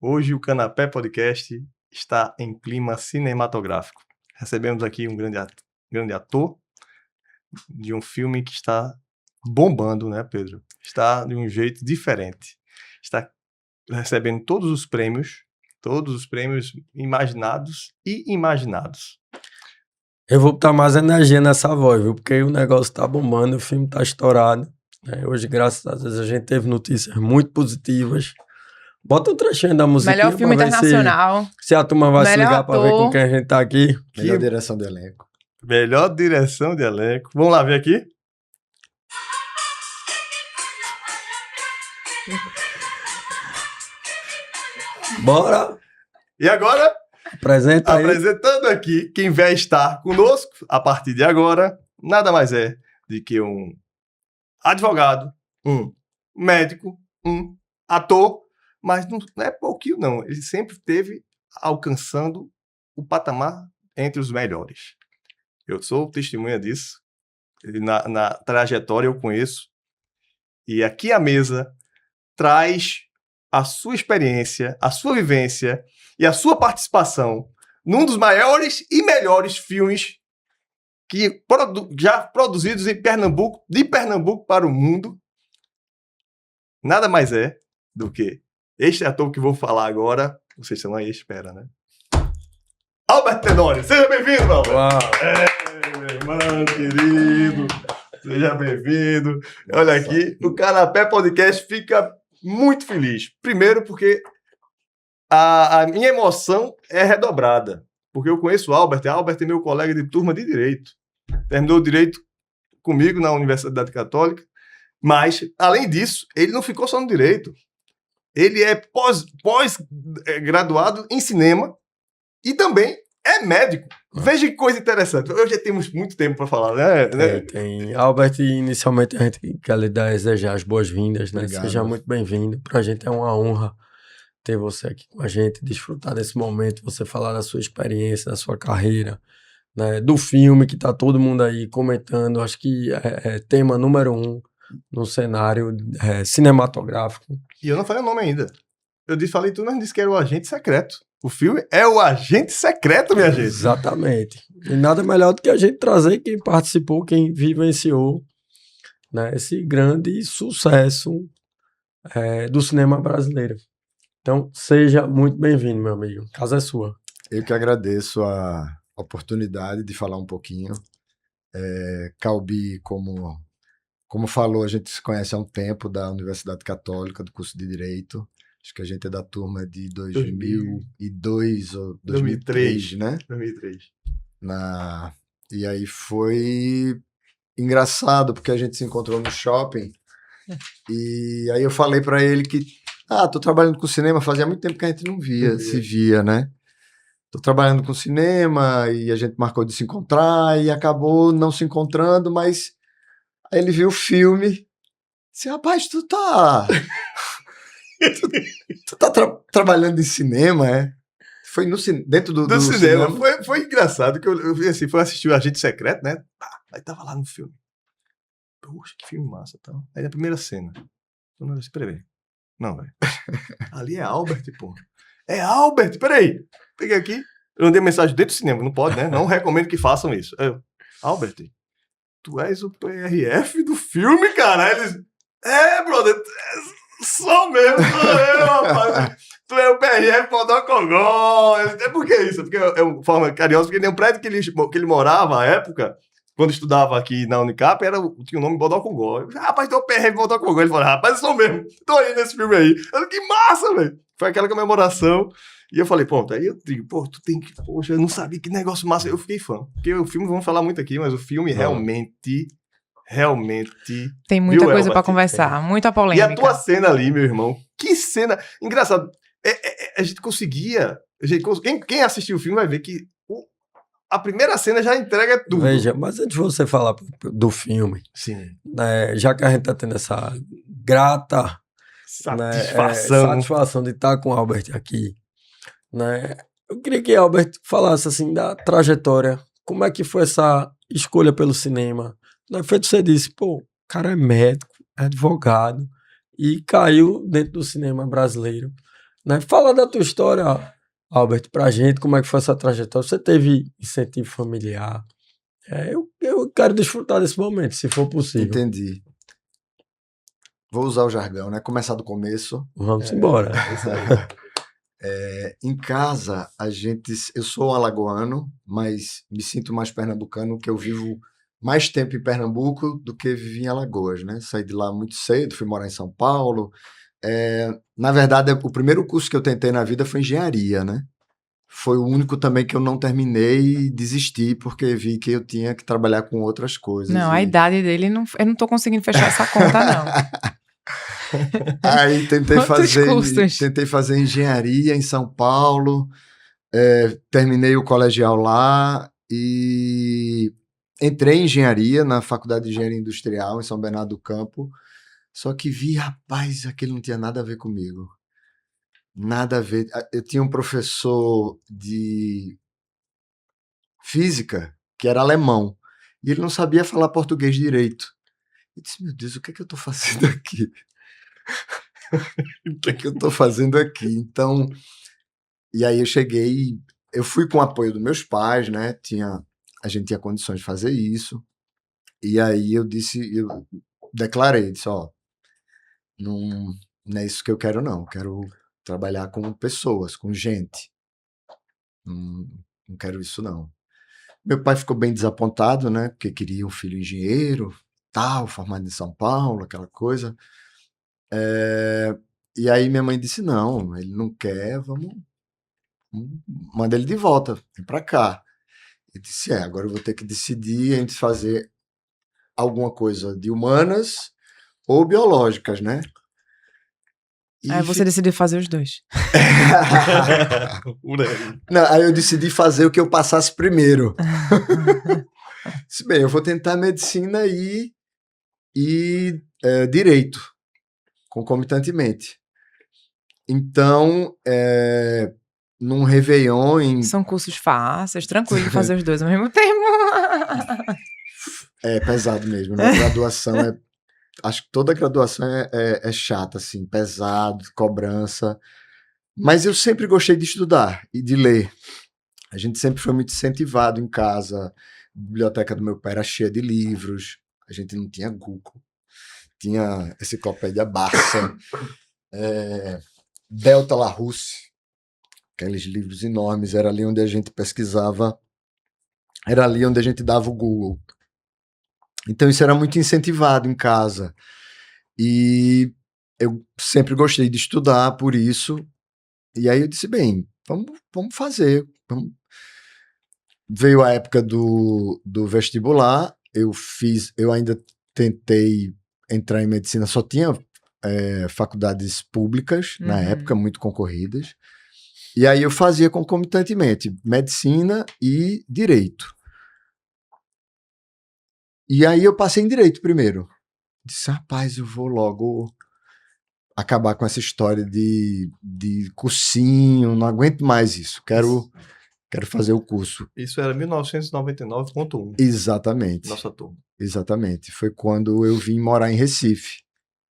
Hoje o Canapé Podcast está em clima cinematográfico. Recebemos aqui um grande ator de um filme que está bombando, né, Pedro? Está de um jeito diferente. Está recebendo todos os prêmios imaginados e imaginados. Eu vou botar mais energia nessa voz, viu? Porque o negócio tá bombando, o filme tá estourado. Hoje, graças a Deus, a gente teve notícias muito positivas. Bota um trechinho da musiquinha. Melhor filme internacional. Se a turma vai se ligar ator. pra ver com quem a gente tá aqui. Melhor direção de elenco. Melhor direção de elenco. Vamos lá ver aqui? Bora! E agora, Apresenta aí. apresentando aqui quem vai estar conosco a partir de agora, nada mais é do que um advogado, um médico, um ator, mas não é pouquinho não, ele sempre esteve alcançando o patamar entre os melhores. Eu sou testemunha disso, na trajetória eu conheço, e aqui a mesa traz a sua experiência, a sua vivência e a sua participação num dos maiores e melhores filmes que já produzidos em Pernambuco, de Pernambuco para o mundo. Nada mais é do que este ator que vou falar agora. Vocês estão aí à espera, né? Albert Tenório, seja bem-vindo, Albert! Uau. Meu irmão querido, seja bem-vindo. Olha aqui, o Canapé Podcast fica muito feliz. Primeiro porque a minha emoção é redobrada. Porque eu conheço o Albert é meu colega de turma de Direito. Terminou Direito comigo na Universidade Católica. Mas, além disso, ele não ficou só no Direito. Ele é pós-graduado em Cinema e também é médico. Veja que coisa interessante. Hoje já temos muito tempo para falar, né? Tem. Albert, inicialmente a gente quer lhe desejar as boas-vindas, né? Obrigado. Seja muito bem-vindo. Pra gente é uma honra ter você aqui com a gente, desfrutar desse momento, você falar da sua experiência, da sua carreira, né? Do filme que tá todo mundo aí comentando. Acho que é tema número 1 no cenário cinematográfico. E eu não falei o nome ainda. Falei tudo, mas disse que era o Agente Secreto. O filme é o Agente Secreto, minha gente. Exatamente. E nada melhor do que a gente trazer quem participou, quem vivenciou, né, esse grande sucesso do cinema brasileiro. Então, seja muito bem-vindo, meu amigo. A casa é sua. Eu que agradeço a oportunidade de falar um pouquinho. Calbi, como falou, a gente se conhece há um tempo da Universidade Católica, do curso de Direito. Acho que a gente é da turma de 2002 ou 2003, né? 2003. E aí foi engraçado, porque a gente se encontrou no shopping. E aí eu falei pra ele que tô trabalhando com cinema, fazia muito tempo que a gente não se via, né? Tô trabalhando com cinema e a gente marcou de se encontrar e acabou não se encontrando, mas aí ele viu o filme. Disse, rapaz, tu tá trabalhando em cinema, é? Foi dentro do Do cinema. cinema. Foi engraçado que eu vi assim, fui assistir o Agente Secreto, né? Aí tava lá no filme. Poxa, que filme massa e tal. Aí a primeira cena. Eu não disse, peraí. Não, velho. Ali é Albert, pô. É Albert, peraí. Peguei aqui. Eu mandei mensagem dentro do cinema, não pode, né? Não recomendo que façam isso. Eu, Albert, tu és o PRF do filme, cara? Aí eles, brother, sou mesmo, sou eu, rapaz. Tu é o PRF Bodocongó. É por que isso? Porque é uma forma carinhosa, porque nem o prédio que ele morava à época, quando estudava aqui na Unicap, tinha o nome Bodocongó. Eu, rapaz, tu é o PRF Bodocongó. Ele falou, rapaz, eu sou mesmo. Tô aí nesse filme aí. Eu, que massa, velho. Foi aquela comemoração. E eu falei, pronto, aí eu digo, pô, tu tem que, poxa, eu não sabia que negócio massa. Eu fiquei fã. Porque o filme, vamos falar muito aqui, mas o filme realmente tem muita viu, coisa pra Elba? conversar, muita E polêmica. a tua cena ali, meu irmão, que cena. Engraçado, a gente conseguia. Quem assistiu o filme vai ver que a primeira cena já entrega tudo. Veja, mas antes de você falar do filme, Sim. né, já que a gente tá tendo essa grata satisfação de estar com o Albert aqui, né, eu queria que Albert falasse assim da trajetória, como é que foi essa escolha pelo cinema. Né, feito você disse, pô, o cara é médico, é advogado e caiu dentro do cinema brasileiro. Né? Fala da tua história, Albert, pra gente, como é que foi essa trajetória. Você teve incentivo familiar? Eu quero desfrutar desse momento, se for possível. Entendi. Vou usar o jargão, né? Começar do começo. Vamos embora. Em casa, eu sou alagoano, mas me sinto mais pernambucano, que eu vivo mais tempo em Pernambuco do que vivi em Alagoas, né? Saí de lá muito cedo, fui morar em São Paulo. Na verdade, o primeiro curso que eu tentei na vida foi engenharia, né? Foi o único também que eu não terminei e desisti, porque vi que eu tinha que trabalhar com outras coisas. Não, a idade dele, eu não tô conseguindo fechar essa conta, não. Aí Quantos tentei fazer engenharia em São Paulo, terminei o colegial lá e entrei em engenharia na Faculdade de Engenharia Industrial em São Bernardo do Campo, só que vi, rapaz, aquilo não tinha nada a ver comigo. Nada a ver. Eu tinha um professor de física que era alemão e ele não sabia falar português direito. Eu disse, meu Deus, o que é que eu estou fazendo aqui? O que é que eu estou fazendo aqui? Então, e aí eu fui com o apoio dos meus pais, né? A gente tinha condições de fazer isso. E aí eu declarei, disse, ó, não é isso que eu quero, não. Eu quero trabalhar com pessoas, com gente. Não quero isso, não. Meu pai ficou bem desapontado, né? Porque queria um filho engenheiro, tal, formado em São Paulo, aquela coisa. E aí minha mãe disse, não, ele não quer, vamos manda ele de volta, vem pra cá. Eu disse, agora eu vou ter que decidir entre fazer alguma coisa de humanas ou biológicas, né? Aí você decidiu fazer os dois. Não, aí eu decidi fazer o que eu passasse primeiro. Disse, bem, eu vou tentar medicina e direito, concomitantemente. Então, num Réveillon... São cursos fáceis, tranquilo de fazer os dois ao mesmo tempo. É pesado mesmo, né? Graduação acho que toda graduação é chata, assim, pesado, cobrança. Mas eu sempre gostei de estudar e de ler. A gente sempre foi muito incentivado em casa. A biblioteca do meu pai era cheia de livros. A gente não tinha Google. Tinha enciclopédia Barça, Delta Larousse, aqueles livros enormes. Era ali onde a gente pesquisava. Era ali onde a gente dava o Google. Então isso era muito incentivado em casa. E eu sempre gostei de estudar por isso. E aí eu disse, bem, vamos fazer. Veio a época do vestibular, eu ainda tentei entrar em medicina, só tinha faculdades públicas, na época, muito concorridas. E aí eu fazia concomitantemente medicina e direito. E aí eu passei em direito primeiro. Disse, rapaz, eu vou logo acabar com essa história de cursinho, não aguento mais isso, quero fazer o curso. Isso era 1999.1, Exatamente, nossa turma. exatamente. Foi quando eu vim morar em Recife,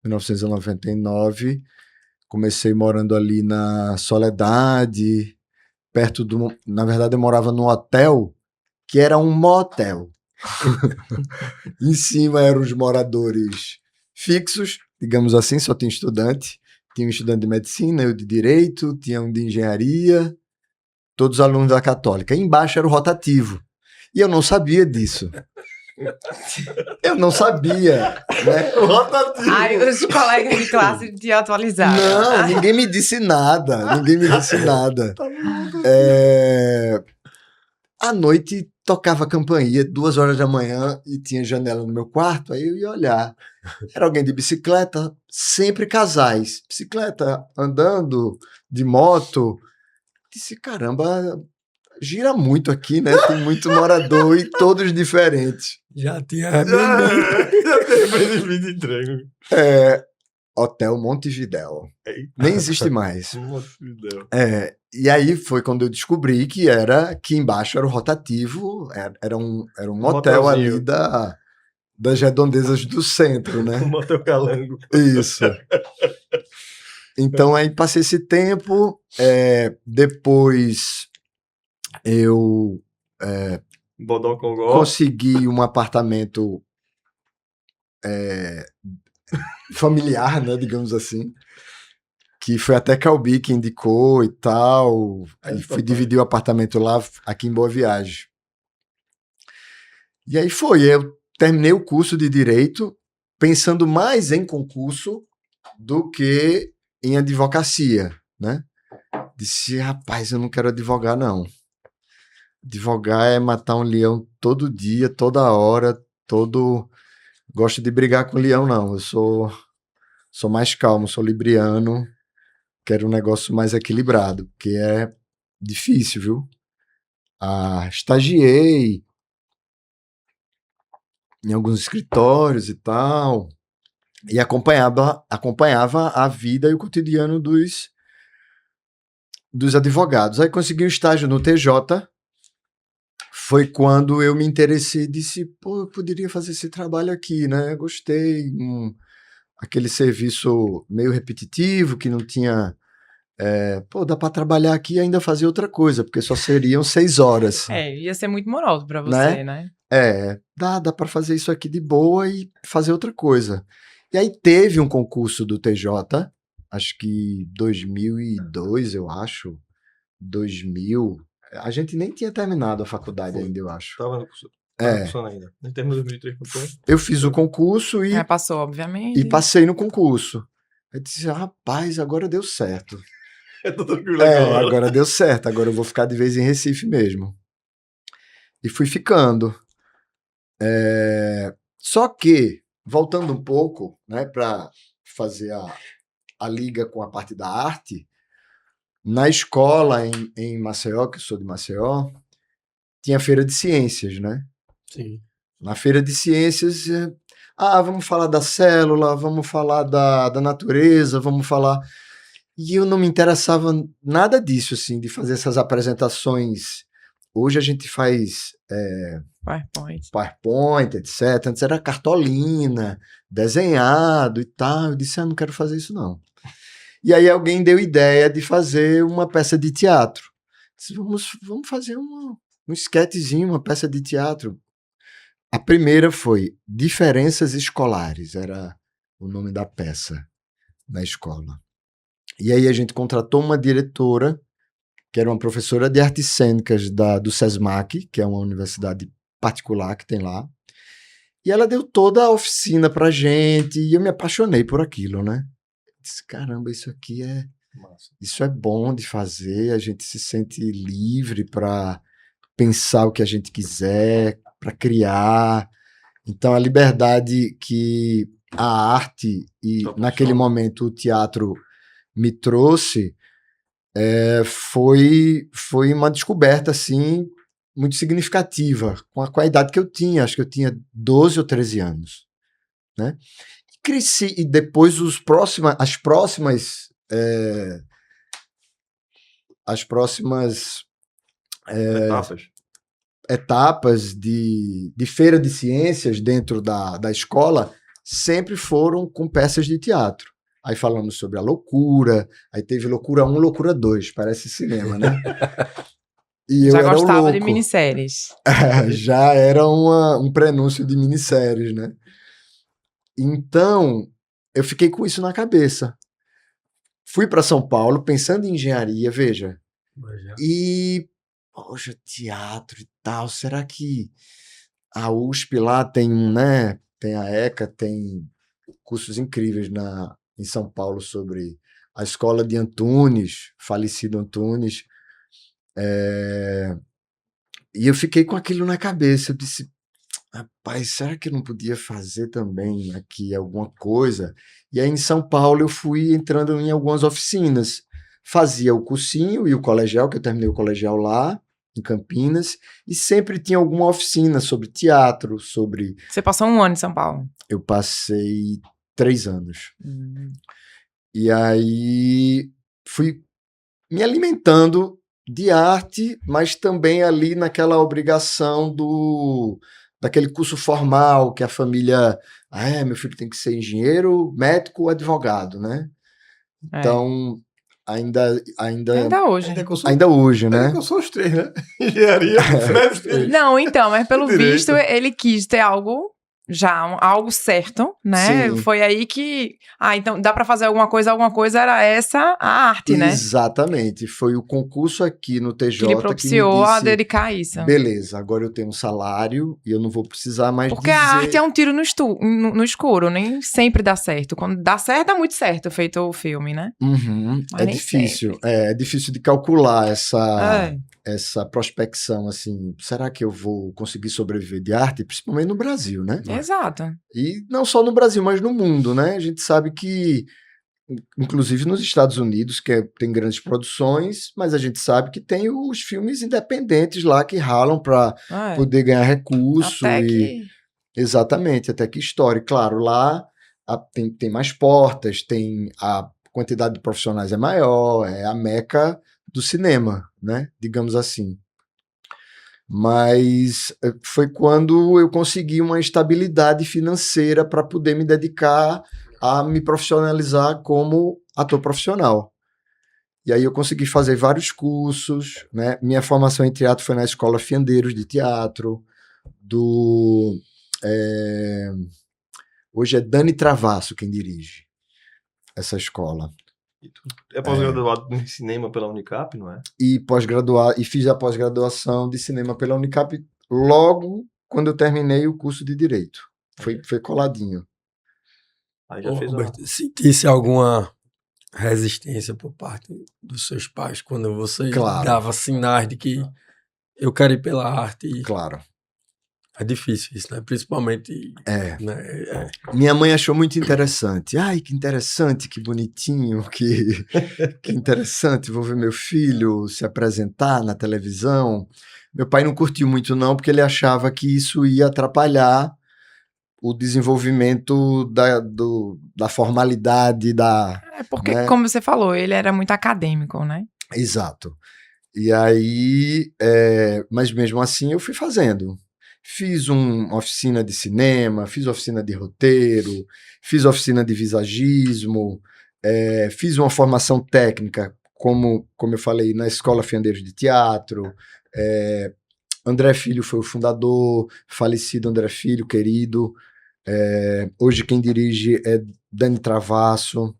1999, comecei morando ali na Soledade, na verdade eu morava num hotel que era um motel. Em cima eram os moradores fixos, digamos assim, só tinha estudante. Tinha um estudante de medicina, eu de direito, tinha um de engenharia, todos alunos da Católica. E embaixo era o rotativo. E eu não sabia disso. Eu não sabia, né? O rotativo. Ai, os colegas de classe te atualizaram. Não, ninguém me disse nada. Ninguém me disse nada. À noite tocava campainha, 2 horas da manhã, e tinha janela no meu quarto, aí eu ia olhar. Era alguém de bicicleta, sempre casais. Bicicleta, andando, de moto. Disse, caramba, gira muito aqui, né? Tem muito morador e todos diferentes. Já tinha Airbnb. Já tem Airbnb de entrega. Hotel Montevidéu. Nem existe mais. E aí foi quando eu descobri que embaixo era o rotativo, era um motel ali das redondezas do centro, né? O motel Calango. Isso. Então aí passei esse tempo, depois eu Bodocongó. consegui um apartamento familiar, né, digamos assim, que foi até Calbi que indicou e tal. Aí fui dividir o apartamento lá, aqui em Boa Viagem. E aí eu terminei o curso de Direito pensando mais em concurso do que em advocacia, né? Disse, rapaz, eu não quero advogar, não. Advogar é matar um leão todo dia, toda hora, Gosto de brigar com leão, não. Eu sou mais calmo, sou libriano, quero um negócio mais equilibrado, porque é difícil, viu? Estagiei em alguns escritórios e tal, e acompanhava a vida e o cotidiano dos advogados. Aí consegui um estágio no TJ, foi quando eu me interessei e disse, pô, eu poderia fazer esse trabalho aqui, né? Gostei, aquele serviço meio repetitivo, que não tinha... dá para trabalhar aqui e ainda fazer outra coisa, porque só seriam 6 horas. Ia ser muito moroso pra você, né? Dá para fazer isso aqui de boa e fazer outra coisa. E aí teve um concurso do TJ, acho que 2002, eu acho, 2000. A gente nem tinha terminado a faculdade ainda, eu acho. Tava no curso. Tava ainda. Nem terminou 2003. Eu fiz o concurso e passou, obviamente. e passei no concurso. Eu disse, rapaz, agora deu certo. Agora deu certo. Agora eu vou ficar de vez em Recife mesmo. E fui ficando. Só que, voltando um pouco, né, para fazer a liga com a parte da arte, na escola em Maceió, que eu sou de Maceió, tinha feira de ciências, né? Sim. Na feira de ciências, vamos falar da célula, vamos falar da natureza, vamos falar... E eu não me interessava nada disso, assim, de fazer essas apresentações. Hoje a gente faz PowerPoint, etc. Antes era cartolina, desenhado e tal. Eu disse, não quero fazer isso, não. E aí alguém deu ideia de fazer uma peça de teatro. Disse, vamos fazer um esquetezinho, uma peça de teatro. A primeira foi Diferenças Escolares, era o nome da peça na escola. E aí a gente contratou uma diretora, que era uma professora de artes cênicas do SESMAC, que é uma universidade particular que tem lá. E ela deu toda a oficina pra gente, e eu me apaixonei por aquilo, né? Disse, caramba, isso é bom de fazer, a gente se sente livre para pensar o que a gente quiser, para criar. Então, a liberdade que a arte e, naquele momento, o teatro me trouxe foi uma descoberta, assim, muito significativa, com a idade que eu tinha. Acho que eu tinha 12 ou 13 anos, né? cresci. E depois as próximas Etapas. etapas de feira de ciências dentro da escola sempre foram com peças de teatro. Aí falamos sobre a loucura, aí teve Loucura 1, Loucura 2, parece cinema, né? E eu Já era o gostava de louco. minisséries. Já era um prenúncio de minisséries, né? Então, eu fiquei com isso na cabeça. Fui para São Paulo pensando em engenharia, veja. E, poxa, teatro e tal, será que a USP lá tem né? Tem a ECA, tem cursos incríveis em São Paulo sobre a escola de Antunes, falecido Antunes. E eu fiquei com aquilo na cabeça. Eu disse, rapaz, será que eu não podia fazer também aqui alguma coisa? E aí em São Paulo eu fui entrando em algumas oficinas. Fazia o cursinho e o colegial, que eu terminei o colegial lá, em Campinas, e sempre tinha alguma oficina sobre teatro, sobre... Você passou 1 ano em São Paulo. Eu passei 3 anos. E aí fui me alimentando de arte, mas também ali naquela obrigação daquele curso formal que a família, meu filho tem que ser engenheiro, médico, advogado, né? Então, ainda hoje. ainda hoje, né? Que eu sou os 3, né? Engenharia, médico. Não, então, mas pelo Direito. visto ele quis ter algo algo certo, né? Sim. Foi aí que, então dá pra fazer alguma coisa era essa a arte, né? Exatamente. Foi o concurso aqui no TJ Que lhe que propiciou me a disse, dedicar a isso. beleza, agora eu tenho um salário e eu não vou precisar mais Porque a arte é um tiro no escuro, nem sempre dá certo. Quando dá certo, dá muito certo, feito o filme, né? Uhum, Mas é nem difícil, sempre. é difícil de calcular É. essa prospecção, assim, será que eu vou conseguir sobreviver de arte, principalmente no Brasil, né? Exato. E não só no Brasil, mas no mundo, né? A gente sabe que, inclusive nos Estados Unidos, tem grandes produções, mas a gente sabe que tem os filmes independentes lá que ralam para É. poder ganhar recurso Até e... que... Exatamente, até que história. Claro, lá tem mais portas, tem a quantidade de profissionais é maior, é a meca do cinema, né? Digamos assim. Mas foi quando eu consegui uma estabilidade financeira para poder me dedicar a me profissionalizar como ator profissional. E aí eu consegui fazer vários cursos, né? Minha formação em teatro foi na Escola Fiandeiros de Teatro, hoje é Dani Travasso quem dirige essa escola. É pós-graduado em cinema pela Unicap, não é? E fiz a pós-graduação de cinema pela Unicap logo quando eu terminei o curso de Direito. Foi coladinho. Aí já Ô, fez Roberto, sentisse alguma resistência por parte dos seus pais quando você Claro. dava sinais de que eu quero ir pela arte? Claro. É difícil isso, né? Principalmente. Né? Minha mãe achou muito interessante. Ai, que interessante, que bonitinho, que interessante, vou ver meu filho se apresentar na televisão. Meu pai não curtiu muito não, porque ele achava que isso ia atrapalhar o desenvolvimento da formalidade, É porque, né? como você falou, ele era muito acadêmico, né? Exato. E aí, mas mesmo assim eu fui fazendo. Fiz uma oficina de cinema, fiz oficina de roteiro, fiz oficina de visagismo, fiz uma formação técnica, como eu falei, na Escola Fiandeiros de Teatro. André Filho foi o fundador, falecido André Filho, querido. Hoje quem dirige é Dani Travasso,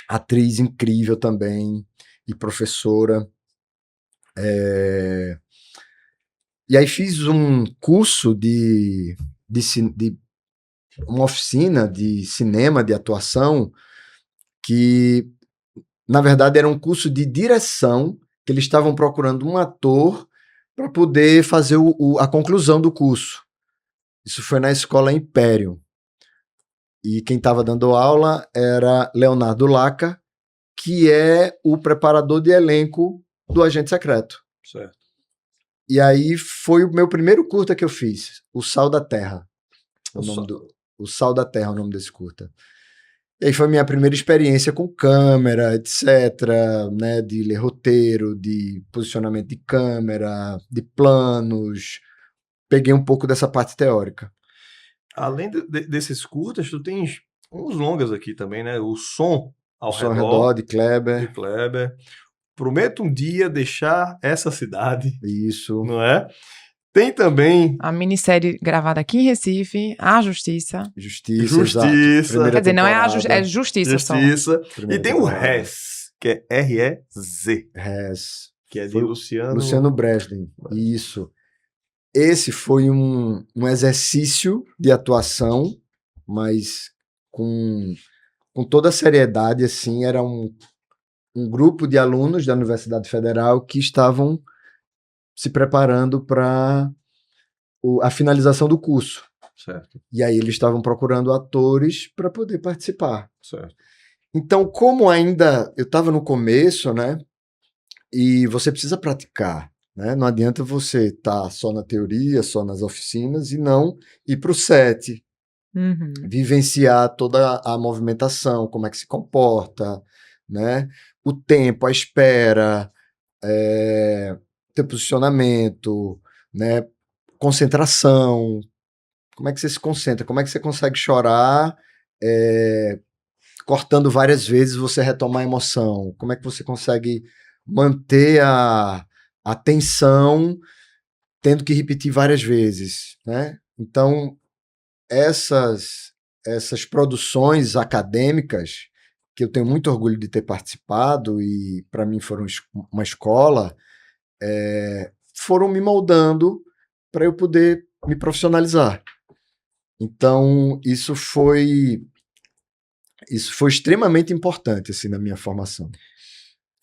atriz incrível também e professora. E aí fiz um curso de uma oficina de cinema, de atuação, que na verdade era um curso de direção, que eles estavam procurando um ator para poder fazer a conclusão do curso. Isso foi na Escola Império. E quem estava dando aula era Leonardo Laca, que é o preparador de elenco do Agente Secreto. Certo. E aí foi o meu primeiro curta que eu fiz, O Sal da Terra. O Sal da Terra é o nome desse curta. E aí foi minha primeira experiência com câmera, etc, né, de ler roteiro, de posicionamento de câmera, de planos. Peguei um pouco dessa parte teórica. Além desses curtas, tu tens uns longas aqui também, né? O Som ao O Som ao Redor, Redor, de Kleber. de Kleber. Prometo um dia deixar essa cidade, Isso. não é? Tem também A minissérie gravada aqui em Recife, A Justiça. Justiça. Justiça. Exato. Primeira Quer dizer, não é a temporada, é Justiça só. Justiça. primeira E tem o temporada. RES, que é R-E-Z, Res. que é de Foi Luciano Breslin. Isso. Esse foi um exercício de atuação, mas com toda a seriedade, assim, era um grupo de alunos da Universidade Federal que estavam se preparando para a finalização do curso. Certo, E aí eles estavam procurando atores para poder participar. certo. Então, como ainda eu estava no começo, né? E você precisa praticar, né? Não adianta você estar só na teoria, só nas oficinas e não ir para o set, Uhum. vivenciar toda a movimentação, como é que se comporta, né? O tempo, a espera, teu posicionamento, né? Concentração. Como é que você se concentra? Como é que você consegue chorar cortando várias vezes você retomar a emoção? Como é que você consegue manter a tensão tendo que repetir várias vezes, né? Então, essas produções acadêmicas, que eu tenho muito orgulho de ter participado e para mim foram uma escola, foram me moldando para eu poder me profissionalizar. Então, isso foi extremamente importante assim, na minha formação.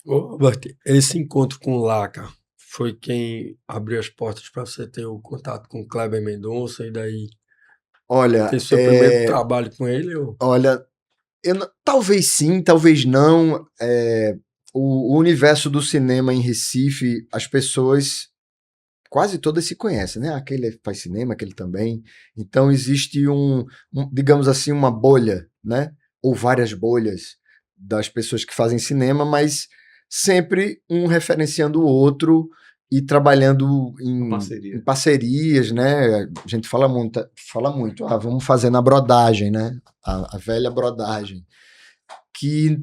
Ô, Robert, esse encontro com o Laca foi quem abriu as portas para você ter o contato com o Kleber Mendonça e daí Olha, ter seu primeiro trabalho com ele? Ou... olha, talvez sim, talvez não. O universo do cinema em Recife, as pessoas quase todas se conhecem, né? Aquele faz cinema, aquele também. Então existe digamos assim, uma bolha, né? Ou várias bolhas das pessoas que fazem cinema, mas sempre um referenciando o outro e trabalhando em parcerias, né? A gente fala muito, vamos fazer na brodagem, né? A velha brodagem. Que,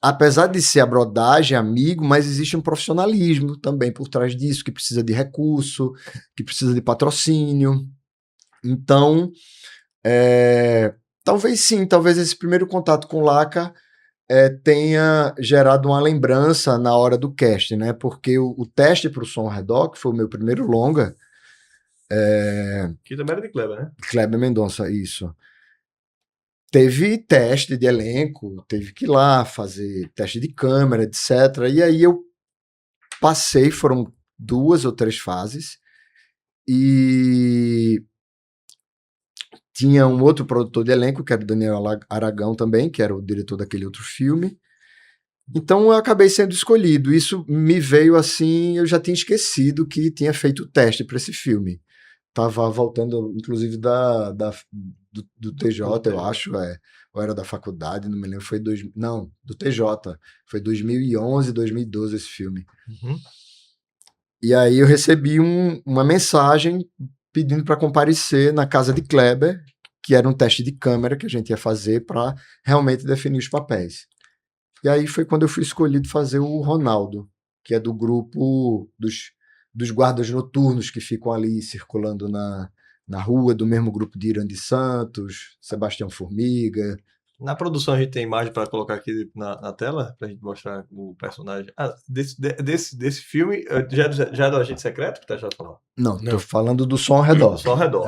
apesar de ser a brodagem, amigo, mas existe um profissionalismo também por trás disso, que precisa de recurso, que precisa de patrocínio. Então, talvez sim, talvez esse primeiro contato com o Laca tenha gerado uma lembrança na hora do casting, né? Porque o teste para o Som ao Redor, que foi o meu primeiro longa... Que também era de Kleber, né? Kleber Mendonça, isso. Teve teste de elenco, teve que ir lá fazer teste de câmera, etc. E aí eu passei, foram 2 ou 3 fases, e tinha um outro produtor de elenco, que era o Daniel Aragão também, que era o diretor daquele outro filme. Então eu acabei sendo escolhido. Isso me veio assim, eu já tinha esquecido que tinha feito o teste para esse filme. Tava voltando, inclusive, do TJ, eu acho, ou era da faculdade, não me lembro, foi do TJ, foi 2011, 2012 esse filme. Uhum. E aí eu recebi uma mensagem pedindo para comparecer na casa de Kleber, que era um teste de câmera que a gente ia fazer para realmente definir os papéis. E aí foi quando eu fui escolhido fazer o Ronaldo, que é do grupo dos guardas noturnos que ficam ali circulando na rua, do mesmo grupo de Irã de Santos, Sebastião Formiga. Na produção a gente tem imagem para colocar aqui na tela, para a gente mostrar o personagem. Desse filme, já é do Agente Secreto que tá já falando? Não, tô falando do Som ao Redor. Do Som ao Redor.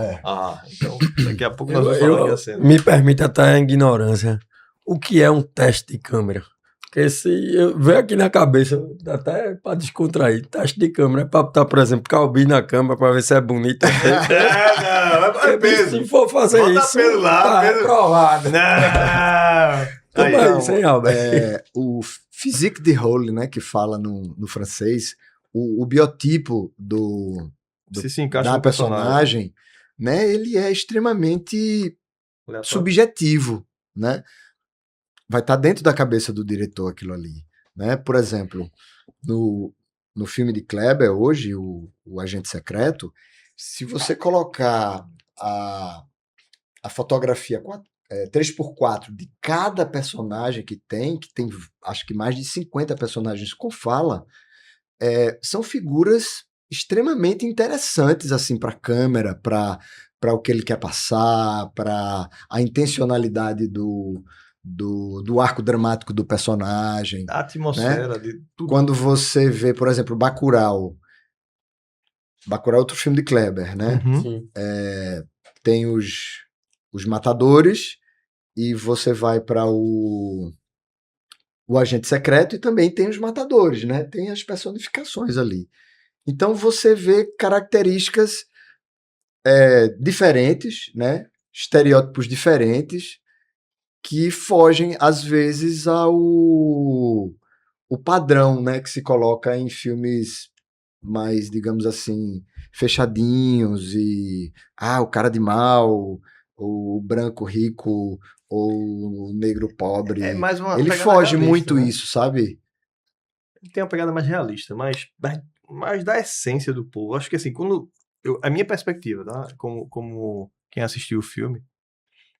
Então daqui a pouco nós vamos falar aqui a cena. Me permite até a ignorância. O que é um teste de câmera? Porque veio aqui na cabeça, até para descontrair, teste de câmera, é para botar, por exemplo, Calbi na câmera para ver se é bonito. Não, é peso. Se for fazer bota isso, peso lá, é provado. Não! Como é isso, hein, Albert? O physique de rôle, né, que fala no francês, o biotipo se encaixa da no personagem, né, ele é extremamente subjetivo, né? Vai estar dentro da cabeça do diretor aquilo ali, né? Por exemplo, no filme de Kleber, hoje, o Agente Secreto, se você colocar a fotografia 3x4 de cada personagem que tem acho que mais de 50 personagens com fala, são figuras extremamente interessantes assim para a câmera, para o que ele quer passar, para a intencionalidade do arco dramático do personagem. A atmosfera de tudo. Quando você vê, por exemplo, Bacurau é outro filme de Kleber, né? Uhum. Sim. Tem os matadores e você vai para o Agente Secreto e também tem os matadores, né? Tem as personificações ali. Então você vê características diferentes, né? Estereótipos diferentes que fogem às vezes o padrão, né? Que se coloca em filmes mais, digamos assim, fechadinhos e o cara de mal, o branco rico ou o negro pobre. É mais uma Ele pegada foge realista, muito né? isso, sabe? Ele tem uma pegada mais realista, mais da essência do povo. Acho que assim, a minha perspectiva, tá? Como quem assistiu o filme,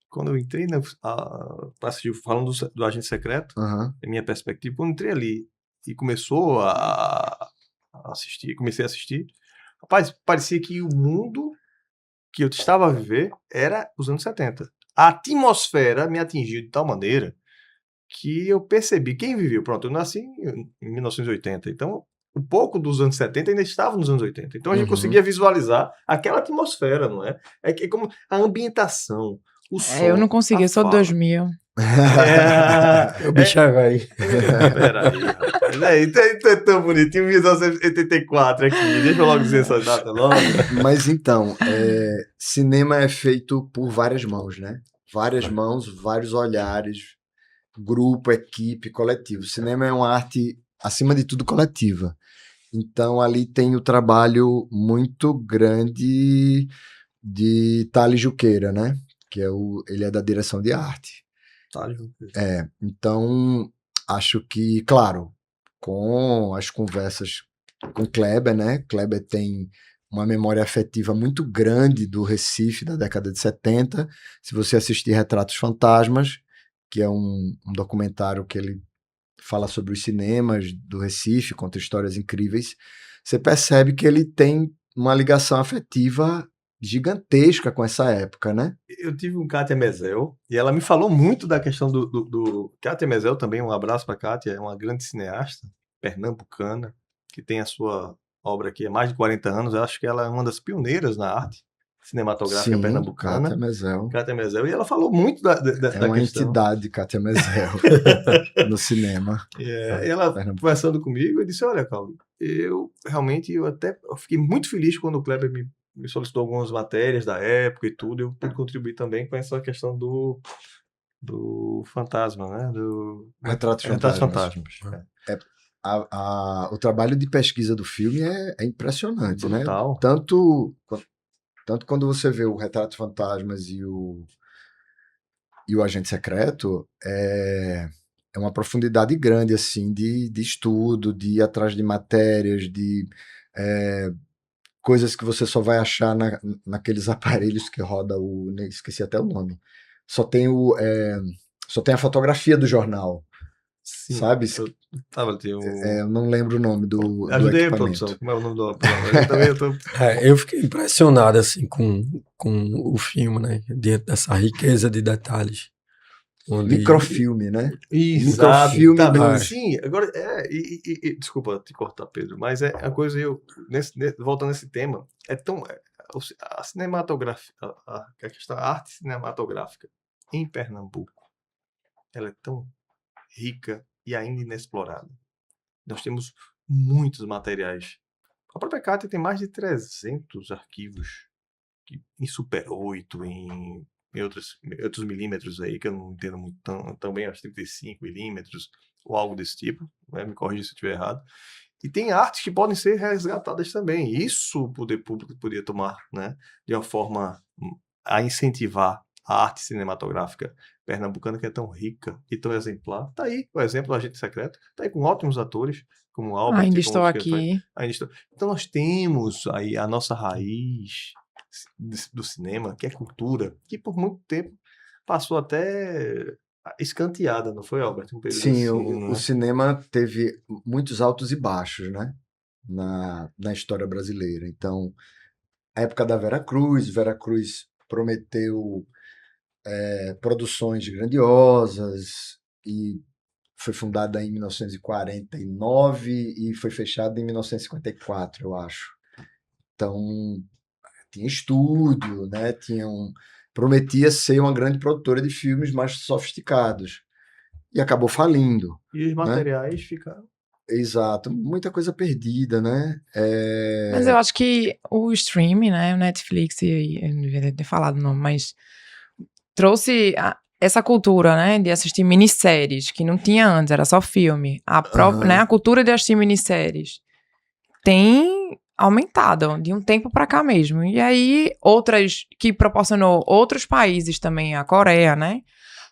quando eu entrei pra assistir, falando do Agente Secreto, Uhum. a minha perspectiva, quando eu entrei ali e começou a assistir, comecei a assistir, rapaz, parecia que o mundo que eu estava a viver era os anos 70. A atmosfera me atingiu de tal maneira que eu percebi, quem viveu, pronto, eu nasci em 1980, então um pouco dos anos 70 ainda estava nos anos 80, então a gente Uhum. conseguia visualizar aquela atmosfera, não é? É como a ambientação, o som, Eu não consegui, a eu sou de fala. 2000. O bicho é velho. Peraí, rapaz. É tão bonitinho, 1984 aqui. Deixa eu logo dizer essa data logo. Mas então, cinema é feito por várias mãos, né? Várias mãos, vários olhares, grupo, equipe, coletivo. Cinema é uma arte, acima de tudo, coletiva. Então, ali tem o trabalho muito grande de Thales Juqueira, né? Que ele é da direção de arte. Então, acho que, claro, com as conversas com Kleber, né? Kleber tem uma memória afetiva muito grande do Recife da década de 70. Se você assistir Retratos Fantasmas, que é um documentário que ele fala sobre os cinemas do Recife, conta histórias incríveis, você percebe que ele tem uma ligação afetiva gigantesca com essa época, né? Eu tive um Kátia Mezel e ela me falou muito da questão do Kátia Mezel também, um abraço para Kátia, é uma grande cineasta pernambucana, que tem a sua obra aqui há mais de 40 anos, eu acho que ela é uma das pioneiras na arte cinematográfica pernambucana. Kátia Mezel. Kátia Mezel, e ela falou muito da uma questão. Entidade, Kátia Mezel, no cinema. Ela conversando comigo, eu disse, olha, Paulo, eu fiquei muito feliz quando o Kleber me solicitou algumas matérias da época e tudo, eu pude contribuir também com essa questão do fantasma, né? Do Retratos Fantasmas. O trabalho de pesquisa do filme é impressionante, brutal, né? Tanto quando você vê o Retratos Fantasmas e o Agente Secreto, é uma profundidade grande assim de estudo, de ir atrás de matérias, de coisas que você só vai achar naqueles aparelhos que roda esqueci até o nome. Só tem a fotografia do jornal. sim, sabe? Eu não lembro o nome do Ajudei equipamento. A produção, como é o nome do equipamento? Eu fiquei impressionado assim com o filme, né? Dentro dessa riqueza de detalhes. Microfilme, né? Microfilme também. Sim, agora desculpa te cortar, Pedro, mas a coisa voltando nesse tema, a cinematografia, a questão da arte cinematográfica em Pernambuco, ela é tão rica e ainda inexplorada. Nós temos muitos materiais. A própria Cátia tem mais de 300 arquivos em Super 8, em outros milímetros aí, que eu não entendo muito tão bem, acho 35 milímetros, ou algo desse tipo, né? Me corrija se eu estiver errado. E tem artes que podem ser resgatadas também. Isso o poder público poderia tomar, né? De uma forma a incentivar a arte cinematográfica pernambucana, que é tão rica e tão exemplar. Tá aí o exemplo do Agente Secreto, tá aí com ótimos atores, como Albert Ainda e como estou outros que aqui. ainda estou. Então nós temos aí a nossa raiz do cinema, que é cultura, que por muito tempo passou até escanteada, não foi, Albert? Um período Sim, assim, o né? cinema teve muitos altos e baixos, né? Na história brasileira. Então, a época da Vera Cruz prometeu produções grandiosas e foi fundada em 1949 e foi fechada em 1954, eu acho. Então, tinha estúdio, né? Prometia ser uma grande produtora de filmes mais sofisticados e acabou falindo, E os né? materiais ficaram. Exato, muita coisa perdida, né? Mas eu acho que o streaming, né, o Netflix, eu não devia ter falado o nome, mas trouxe essa cultura, né, de assistir minisséries, que não tinha antes, era só filme. A própria, né, Aham. a cultura de assistir minisséries tem aumentado de um tempo pra cá mesmo. E aí, outras que proporcionou outros países também, a Coreia, né,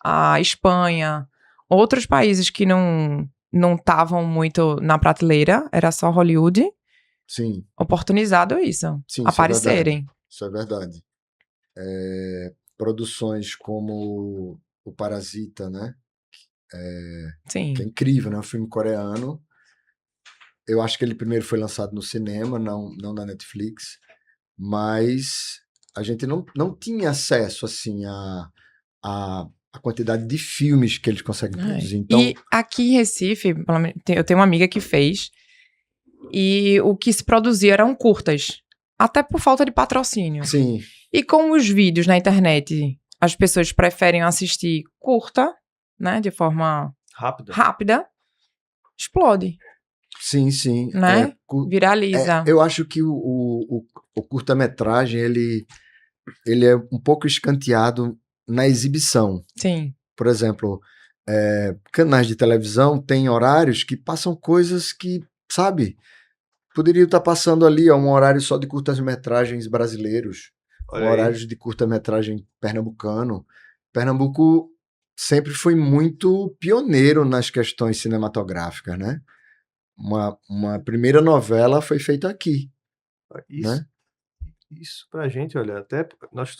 a Espanha, outros países que não estavam muito na prateleira, era só Hollywood, Sim, oportunizado isso, sim, isso é verdade. aparecerem. Isso é verdade. Produções como o Parasita, né? Que é Sim. incrível, né? Um filme coreano. Eu acho que ele primeiro foi lançado no cinema, não na Netflix, mas a gente não tinha acesso assim a quantidade de filmes que eles conseguem produzir. Então, E aqui em Recife, eu tenho uma amiga que fez, e o que se produzia eram curtas, até por falta de patrocínio. sim, E como os vídeos na internet, as pessoas preferem assistir curta, né, de forma Rápida. rápida, explode, sim. né? Viraliza. Eu acho que o curta-metragem ele é um pouco escanteado na exibição. Sim. Por exemplo, canais de televisão têm horários que passam coisas que, sabe, poderiam estar passando ali a um horário só de curtas-metragens brasileiros, um Olha aí. horário de curta-metragem pernambucano. Pernambuco sempre foi muito pioneiro nas questões cinematográficas, né? Uma primeira novela foi feita aqui, Isso, né? isso pra gente, olha, até nós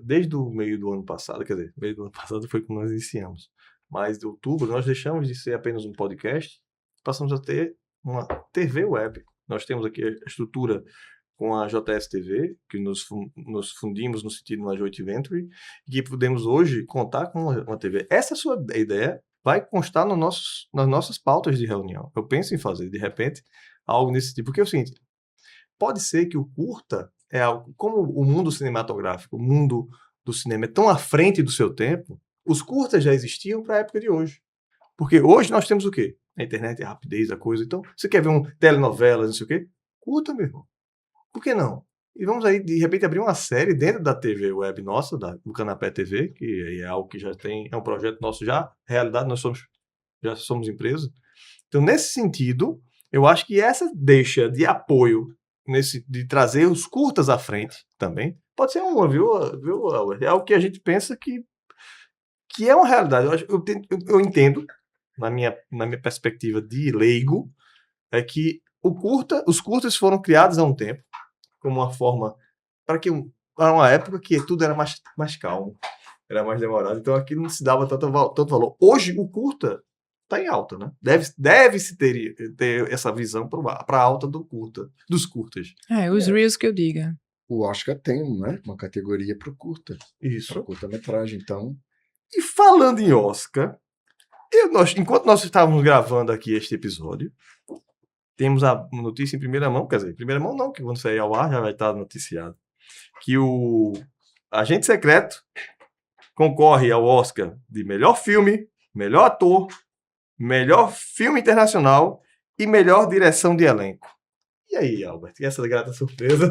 desde o meio do ano passado, quer dizer, meio do ano passado foi quando nós iniciamos, mas de outubro nós deixamos de ser apenas um podcast, passamos a ter uma TV web. Nós temos aqui a estrutura com a JS TV, que nos fundimos no sentido na Joint Venture, e que podemos hoje contar com uma TV. Essa sua ideia vai constar nas nossas pautas de reunião. Eu penso em fazer, de repente, algo nesse tipo, porque é o seguinte, pode ser que o curta é algo, como o mundo cinematográfico, o mundo do cinema é tão à frente do seu tempo, os curtas já existiam para a época de hoje. Porque hoje nós temos o quê? A internet, a rapidez, a coisa. Então, você quer ver um telenovela, não sei o quê? Curta, meu irmão. Por que não? E vamos aí, de repente, abrir uma série dentro da TV web nossa, do Canapé TV, que é algo que já tem, é um projeto nosso já, realidade, já somos empresa. Então, nesse sentido, eu acho que essa deixa de apoio de trazer os curtas à frente também, pode ser uma, viu, Albert? É algo que a gente pensa que é uma realidade. Eu entendo, na minha perspectiva de leigo, é que os curtas foram criados há um tempo, como uma forma para uma época que tudo era mais calmo, era mais demorado, então aquilo não se dava tanto valor. Hoje o curta está em alta, né? Deve-se ter essa visão para a alta dos curtas. Os Reels que eu diga. O Oscar tem, né, uma categoria para curta, para Isso. curta-metragem. Então, E falando em Oscar, enquanto nós estávamos gravando aqui este episódio, temos a notícia em primeira mão, quer dizer, em primeira mão não, que quando sair ao ar já vai estar noticiado, que o Agente Secreto concorre ao Oscar de melhor filme, melhor ator, melhor filme internacional e melhor direção de elenco. E aí, Albert, e essa grata surpresa?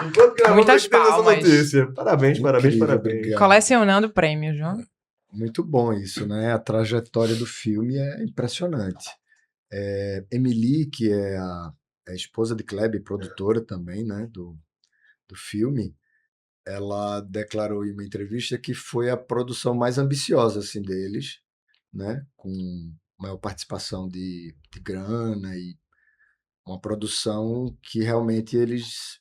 Enquanto gravamos Muitas aqui, temos essa palmas. notícia. Parabéns. incrível, Parabéns. obrigado. Colecionando prêmios, João. Muito bom isso, né? A trajetória do filme é impressionante. Emily, que é a esposa de Kleber, produtora também, né, do filme, ela declarou em uma entrevista que foi a produção mais ambiciosa assim, deles, né? Com maior participação de grana e uma produção que realmente eles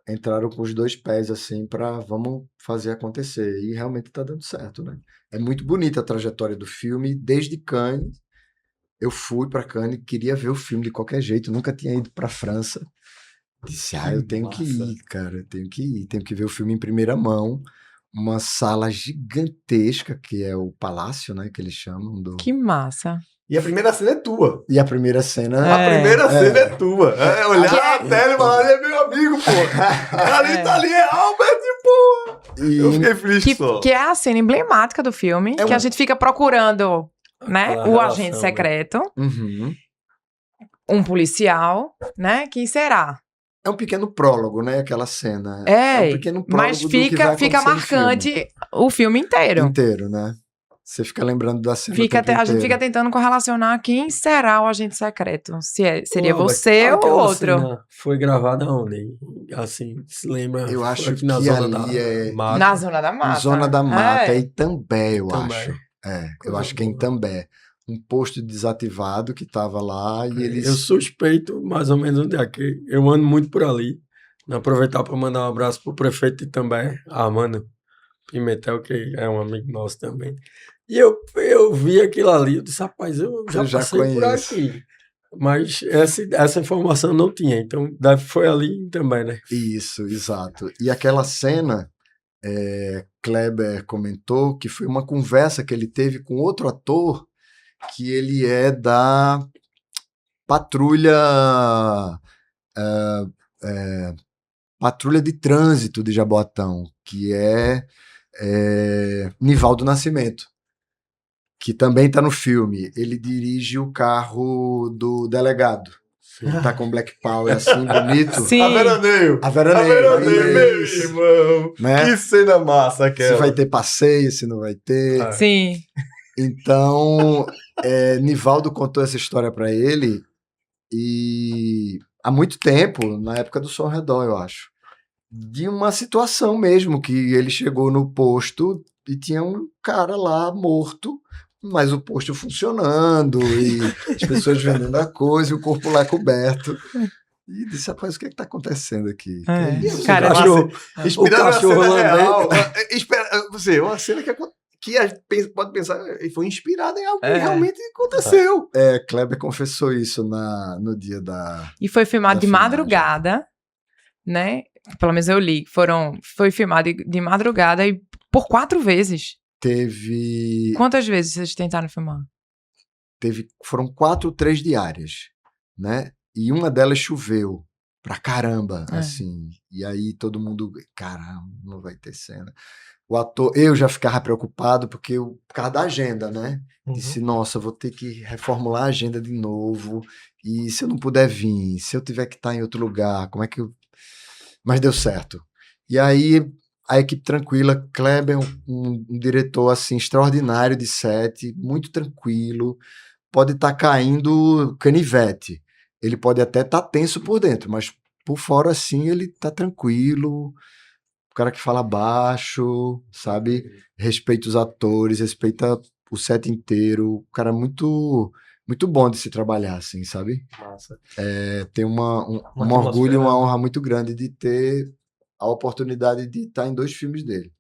entraram com os dois pés assim para vamos fazer acontecer e realmente está dando certo, né? É muito bonita a trajetória do filme desde Cannes. Eu fui para Cannes, queria ver o filme de qualquer jeito, nunca tinha ido para França. Disse, eu tenho que massa. ir, cara, eu tenho que ir, tenho que ver o filme em primeira mão. Uma sala gigantesca, que é o Palácio, né, que eles chamam. Que massa. E a primeira cena é tua. E a primeira cena... A primeira É. cena é tua. É olhar Que a tela e falar, ele é meu amigo, pô. Ali é Albert, pô. E Eu fiquei feliz só. Que é a cena emblemática do filme, que a gente fica procurando, né? Aquela O relação, agente né? secreto, Uhum. um policial, né? Quem será? É um pequeno prólogo, né, aquela cena. É, um pequeno prólogo mas do que vai fica acontecer no filme. marcante o filme inteiro. Inteiro, né? Você fica lembrando da cena Fica o tempo a gente inteiro. fica tentando correlacionar quem será o agente secreto. Seria Pô, mas você ou aquela outro. cena foi gravada onde? Assim, se lembra? Eu Foi acho aqui na que zona ali da é- mata. Na Zona da Em Mata. Zona da Mata, É. e Itambé, eu Também. acho. Eu Coisa acho que é em boa. Itambé. Um posto desativado que tava lá e eles... Eu suspeito mais ou menos onde é que eu ando muito por ali. Aproveitar para mandar um abraço pro prefeito de Itambé, Armando Pimentel, que é um amigo nosso também. E eu vi aquilo ali, eu disse, rapaz, eu já Eu já passei por conheço. aqui. Mas essa informação não tinha, então foi ali também, né? Isso, exato. E aquela cena, Kleber comentou que foi uma conversa que ele teve com outro ator que ele é da patrulha patrulha de trânsito de Jaboatão, que é Nivaldo Nascimento, que também está no filme. Ele dirige o carro do delegado. Ele tá com Black Power assim, bonito. Sim. A veraneio. A veraneio, Meu isso. irmão. Né? Que cena massa Se aquela. vai ter passeio, se não vai ter. Ah. Sim. Então, Nivaldo contou essa história para ele e há muito tempo, na época do Som ao Redor, eu acho, de uma situação mesmo que ele chegou no posto e tinha um cara lá morto, mas o posto funcionando e as pessoas vendendo a coisa e o corpo lá coberto. E disse, rapaz, o que está acontecendo aqui? É. Que isso? Cara, cachorro, Inspirado o na cachorro cena lambendo. real. Uma cena que a gente pode pensar e foi inspirada em algo que realmente aconteceu. Kleber confessou isso no dia da... E foi filmado Da de filmagem. madrugada, né? Pelo menos eu li. Foi filmado de madrugada e por 4 vezes. Teve... Quantas vezes vocês tentaram filmar? Foram 4 ou 3 diárias, né? E uma delas choveu pra caramba, assim. E aí todo mundo, caramba, não vai ter cena. O ator, eu já ficava preocupado por causa da agenda, né? Disse, nossa, vou ter que reformular a agenda de novo. E se eu não puder vir, se eu tiver que estar em outro lugar, como é que eu... Mas deu certo. E aí a equipe tranquila, Kleber é um diretor assim extraordinário de set, muito tranquilo, pode estar caindo canivete, ele pode até estar tenso por dentro, mas por fora assim ele está tranquilo, o cara que fala baixo, sabe, respeita os atores, respeita o set inteiro, o cara muito muito bom de se trabalhar assim, sabe? Massa. Tem um atmosfera, orgulho e uma né? honra muito grande de ter a oportunidade de estar em 2 filmes dele.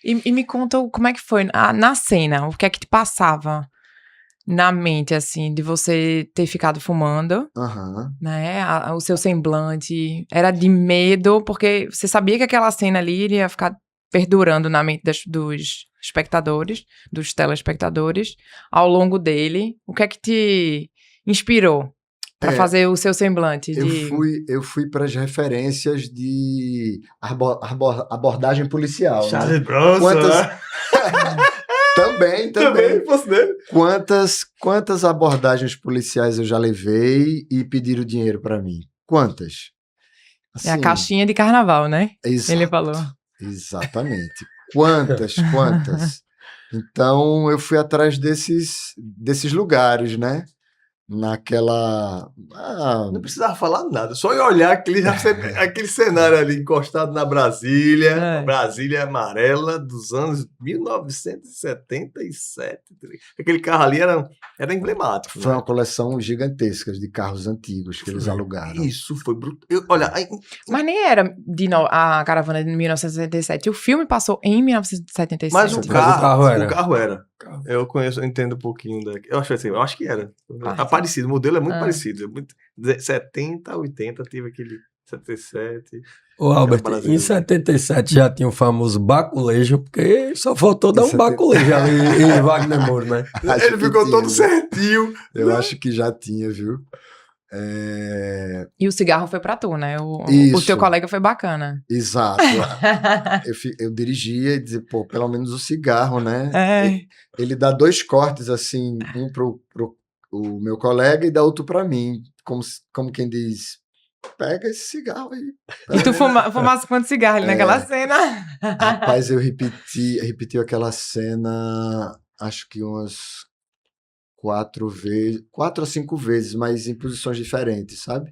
E me conta como é que foi na cena, o que é que te passava na mente, assim, de você ter ficado fumando, Aham. né? O seu semblante era de medo, porque você sabia que aquela cena ali iria ficar perdurando na mente dos espectadores, dos telespectadores, ao longo dele. O que é que te inspirou para fazer o seu semblante? Eu fui para as referências de abordagem policial. Charles Né? Bronson, né? Também. Fosse dele. Quantas abordagens policiais eu já levei e pediram dinheiro para mim? Quantas? É a caixinha de carnaval, né? Exato. Ele falou. Exatamente. Quantas? Então, eu fui atrás desses lugares, né? naquela... Não precisava falar nada, só ia olhar aquele cenário ali encostado na Brasília, É. Brasília amarela dos anos 1977. Aquele carro ali era emblemático. Foi né? uma coleção gigantesca de carros antigos que eles alugaram. Isso foi brutal. Olha, Mas nem era a caravana de 1977. O filme passou em 1977. mas o Mas o carro carro era. Eu entendo um pouquinho daqui. Eu acho que era. Ah, Parecido, o modelo é muito Ah. parecido. 70, 80 teve aquele 77. Ô, Albert, Brasileiro. em 77 já tinha o famoso baculejo, porque só faltou dar um baculejo ali em Wagner Moura, né? Acho Ele que ficou tinha, todo viu? certinho. Eu acho que já tinha, viu? E o cigarro foi pra tu, né? O Isso. teu colega foi bacana. Exato. Eu dirigia e dizia, pô, pelo menos o cigarro, né? É. Ele dá 2 cortes, assim, um pro o meu colega e dá outro pra mim. Como quem diz, pega esse cigarro aí. E tu fumasse quanto cigarro ali naquela cena? Rapaz, eu repeti aquela cena, acho que umas 4 a 5 vezes, mas em posições diferentes, sabe?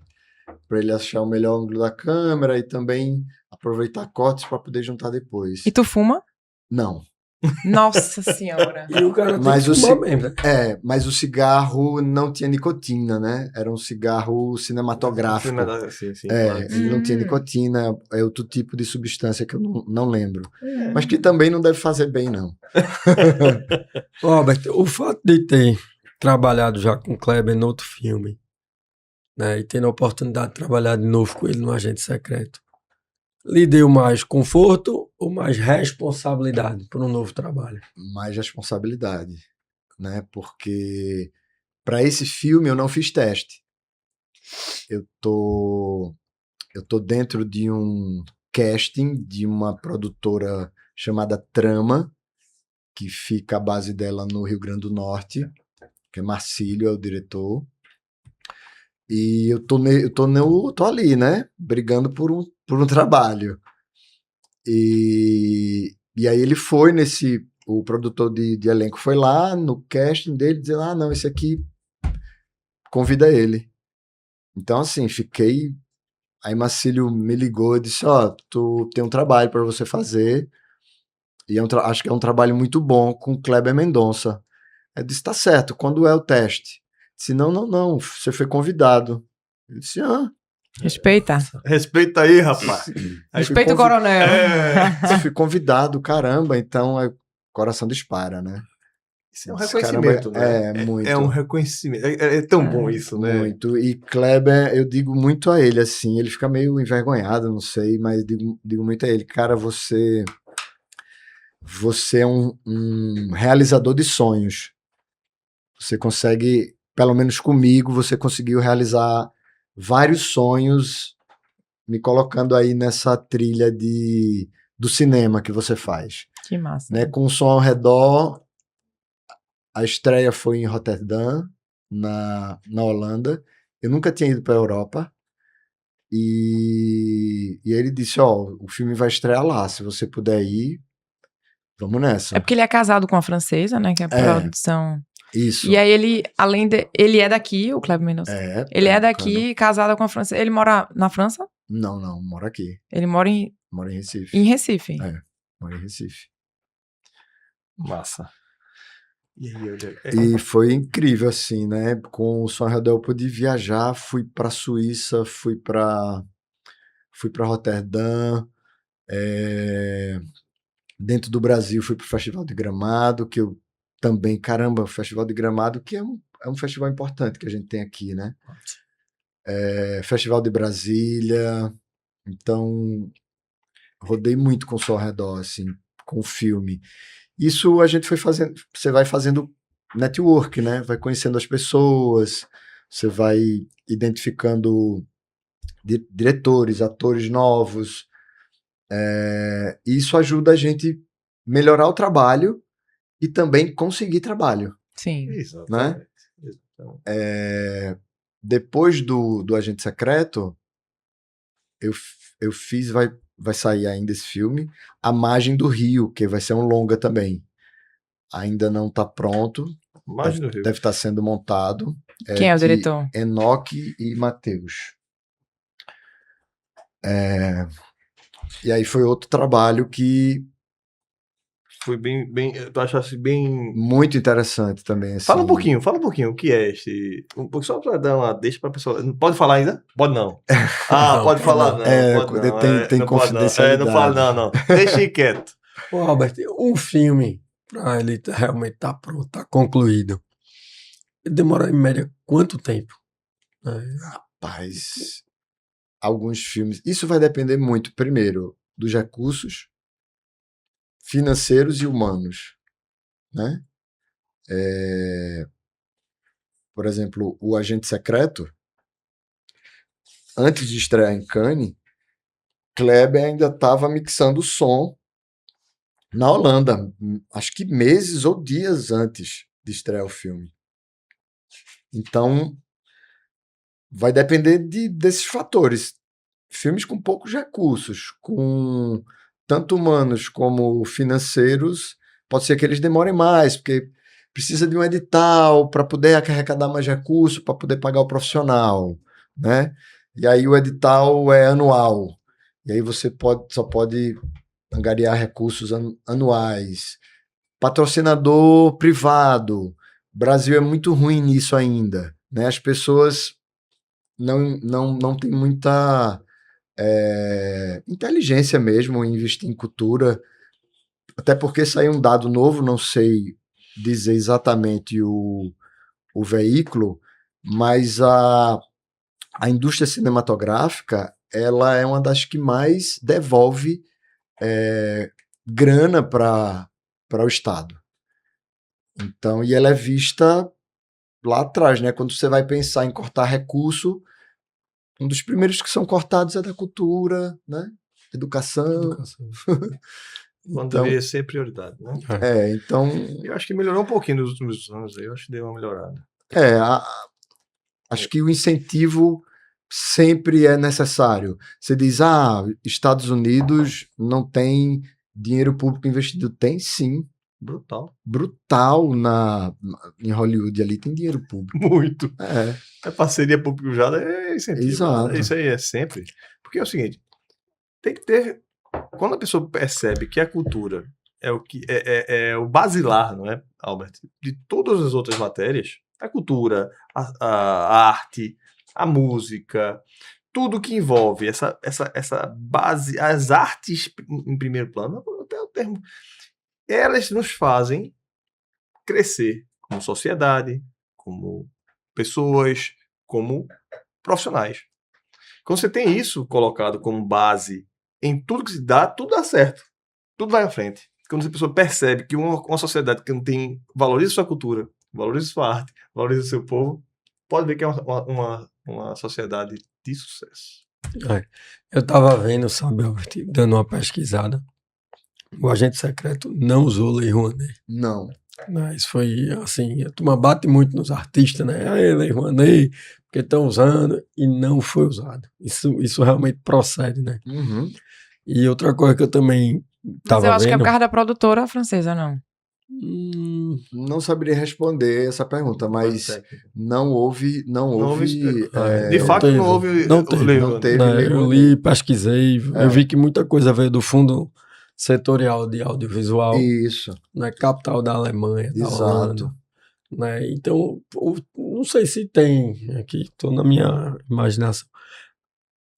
Para ele achar o melhor ângulo da câmera e também aproveitar cortes para poder juntar depois. E tu fuma? Não. Nossa senhora. E o cara tem Mas que o fumar ci- mesmo, né? Mas o cigarro não tinha nicotina, né? Era um cigarro cinematográfico. Sim, É, claro. ele não tinha nicotina, é outro tipo de substância que eu não lembro. Mas que também não deve fazer bem, não. Ô, Albert, o fato de ter trabalhado já com o Kleber em outro filme, né, e tendo a oportunidade de trabalhar de novo com ele no Agente Secreto, lhe deu mais conforto ou mais responsabilidade por um novo trabalho? Mais responsabilidade, né? Porque para esse filme eu não fiz teste. Eu tô dentro de um casting de uma produtora chamada Trama, que fica a base dela no Rio Grande do Norte, que é Marcílio, é o diretor. E eu tô ali, né? Brigando por um trabalho. E aí ele foi o produtor de elenco foi lá no casting dele, dizendo, não, esse aqui convida ele. Então, assim, aí Marcílio me ligou e disse, tu tem um trabalho para você fazer, e acho que é um trabalho muito bom com o Kleber Mendonça. Eu disse, tá certo, quando é o teste? Disse, não, você foi convidado. Eu disse, Respeita. Respeita aí, rapaz. Respeita o coronel. eu fui convidado, caramba, então o coração dispara, né? Isso é um reconhecimento, né? Muito. É um reconhecimento. É tão bom isso, né? Muito. E Kleber, eu digo muito a ele, assim, ele fica meio envergonhado, não sei, mas digo muito a ele, cara, você é um realizador de sonhos. Você consegue, pelo menos comigo, você conseguiu realizar vários sonhos me colocando aí nessa trilha do cinema que você faz. Que massa. Né? Com o som ao redor, a estreia foi em Roterdã, na Holanda. Eu nunca tinha ido para a Europa. E ele disse, o filme vai estrear lá, se você puder ir, vamos nessa. É porque ele é casado com a francesa, né? Que é a produção. Isso. E aí ele é daqui, o Kleber Mendonça. Ele é daqui, casado com a francesa. Ele mora na França? Não, mora aqui. Ele mora em Recife. Em Recife. Mora em Recife. Massa. E foi incrível, assim, né? Com o Som ao Redor eu pude viajar, fui para Suíça, fui para Roterdã, dentro do Brasil fui para o Festival de Gramado, que eu também, caramba, o Festival de Gramado, que é um festival importante que a gente tem aqui, né? Festival de Brasília, então rodei muito com o Som ao Redor, assim, com o filme. Isso a gente foi fazendo, você vai fazendo network, né? Vai conhecendo as pessoas, você vai identificando diretores, atores novos. E isso ajuda a gente melhorar o trabalho e também conseguir trabalho. Sim. Exatamente. Né? Depois do Agente Secreto, eu fiz, vai sair ainda esse filme, A Margem do Rio, que vai ser um longa também. Ainda não está pronto, Mais do Rio. Deve estar sendo montado. Quem é o de diretor? Enoque e Matheus. E aí foi outro trabalho que Foi bem, tu achasse bem... muito interessante também. Assim. Fala um pouquinho, o que é este... Um pouco só pra dar uma deixa pra pessoa... Pode falar ainda? Pode não. Ah, Não, pode pode falar não. não, pode não. Tem não pode não. confidencialidade. Não fala não. Deixa quieto. Ô, Albert, um filme, pra ele realmente estar pronto, estar concluído, ele demora em média quanto tempo? Rapaz, alguns filmes. Isso vai depender muito, primeiro, dos recursos financeiros e humanos, né? Por exemplo, o Agente Secreto, antes de estrear em Cannes, Kleber ainda estava mixando o som na Holanda, acho que meses ou dias antes de estrear o filme. Então, vai depender desses fatores. Filmes com poucos recursos, com tanto humanos como financeiros, pode ser que eles demorem mais, porque precisa de um edital para poder arrecadar mais recursos, para poder pagar o profissional, né? E aí o edital é anual. E aí você só pode angariar recursos anuais. Patrocinador privado. O Brasil é muito ruim nisso ainda, né? As pessoas não têm muita inteligência mesmo em investir em cultura, até porque saiu um dado novo, não sei dizer exatamente o veículo, mas a indústria cinematográfica ela é uma das que mais devolve grana para o Estado. Então, e ela é vista lá atrás, né? Quando você vai pensar em cortar recurso, um dos primeiros que são cortados é da cultura, né? Educação. Quando Então, deveria ser prioridade, né? então Eu acho que melhorou um pouquinho nos últimos anos. Eu acho que deu uma melhorada. acho que o incentivo sempre é necessário. Você diz, Estados Unidos não tem dinheiro público investido. Tem sim. Brutal. Brutal em Hollywood ali, tem dinheiro público. Muito. É, A parceria público-privada é incentivo. Exato. Isso aí é sempre. Porque é o seguinte, tem que ter... Quando a pessoa percebe que a cultura é o que é o basilar, não é, Albert? De todas as outras matérias, a cultura, a arte, a música, tudo que envolve essa base, as artes em primeiro plano, até o termo, elas nos fazem crescer como sociedade, como pessoas, como profissionais. Quando você tem isso colocado como base em tudo que se dá, tudo dá certo. Tudo vai à frente. Quando a pessoa percebe que uma sociedade que não tem, valoriza sua cultura, valoriza sua arte, valoriza seu povo, pode ver que é uma sociedade de sucesso. Eu tava vendo, sabe, Albert, dando uma pesquisada. O Agente Secreto não usou Lei Rouanet. não. Né? Isso foi assim, a turma bate muito nos artistas, né? Lei Rouanet, porque estão usando, e não foi usado. Isso realmente procede, né? Uhum. E outra coisa que eu também Mas tava eu acho que é vendo. por causa da produtora francesa, não. Não saberia responder essa pergunta, mas não houve. De fato, teve, não houve. não teve. Não teve Né, Lei eu Rouanet. li, pesquisei, eu vi que muita coisa veio do Fundo Setorial de Audiovisual, Isso, né, capital da Alemanha, da exato. Holanda. Né? Então, não sei se tem aqui, estou na minha imaginação.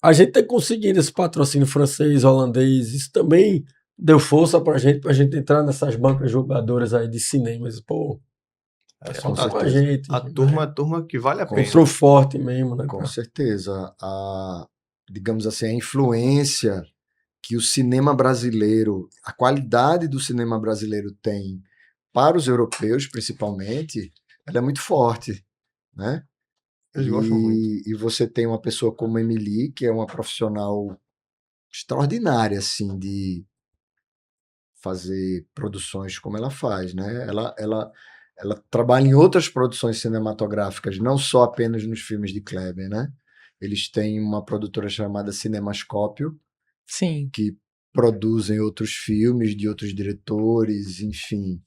A gente ter conseguido esse patrocínio francês, holandês, isso também deu força pra gente entrar nessas bancas jogadoras aí de cinemas. Pô, Com com a certeza. gente. A turma que vale a pena. Entrou forte mesmo, né? Com certeza. Digamos assim, a influência que o cinema brasileiro, a qualidade do cinema brasileiro tem para os europeus, principalmente, ela é muito forte, né? Eles gostam muito. E você tem uma pessoa como Emily, que é uma profissional extraordinária, assim, de fazer produções como ela faz, né? Ela trabalha em outras produções cinematográficas, não só apenas nos filmes de Kleber, né? Eles têm uma produtora chamada Cinemascópio, Sim. que produzem outros filmes de outros diretores, enfim.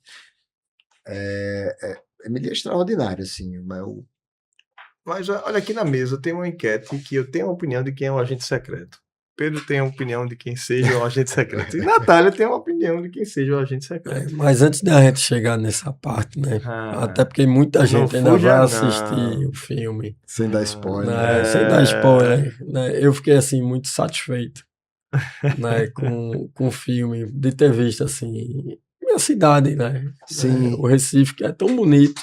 Emília é extraordinária, assim. Mas olha aqui na mesa, tem uma enquete que eu tenho a opinião de quem é um agente secreto. Pedro tem a opinião de quem seja um agente secreto. E Natália tem uma opinião de quem seja um agente secreto. Mas antes da gente chegar nessa parte, né? Até porque muita não gente ainda fuja, vai não. assistir o filme. Sem dar spoiler. Né? Sem dar spoiler. Né? Eu fiquei, assim, muito satisfeito, né? com o filme, de ter visto, assim, minha cidade, né? Sim. O Recife, que é tão bonito.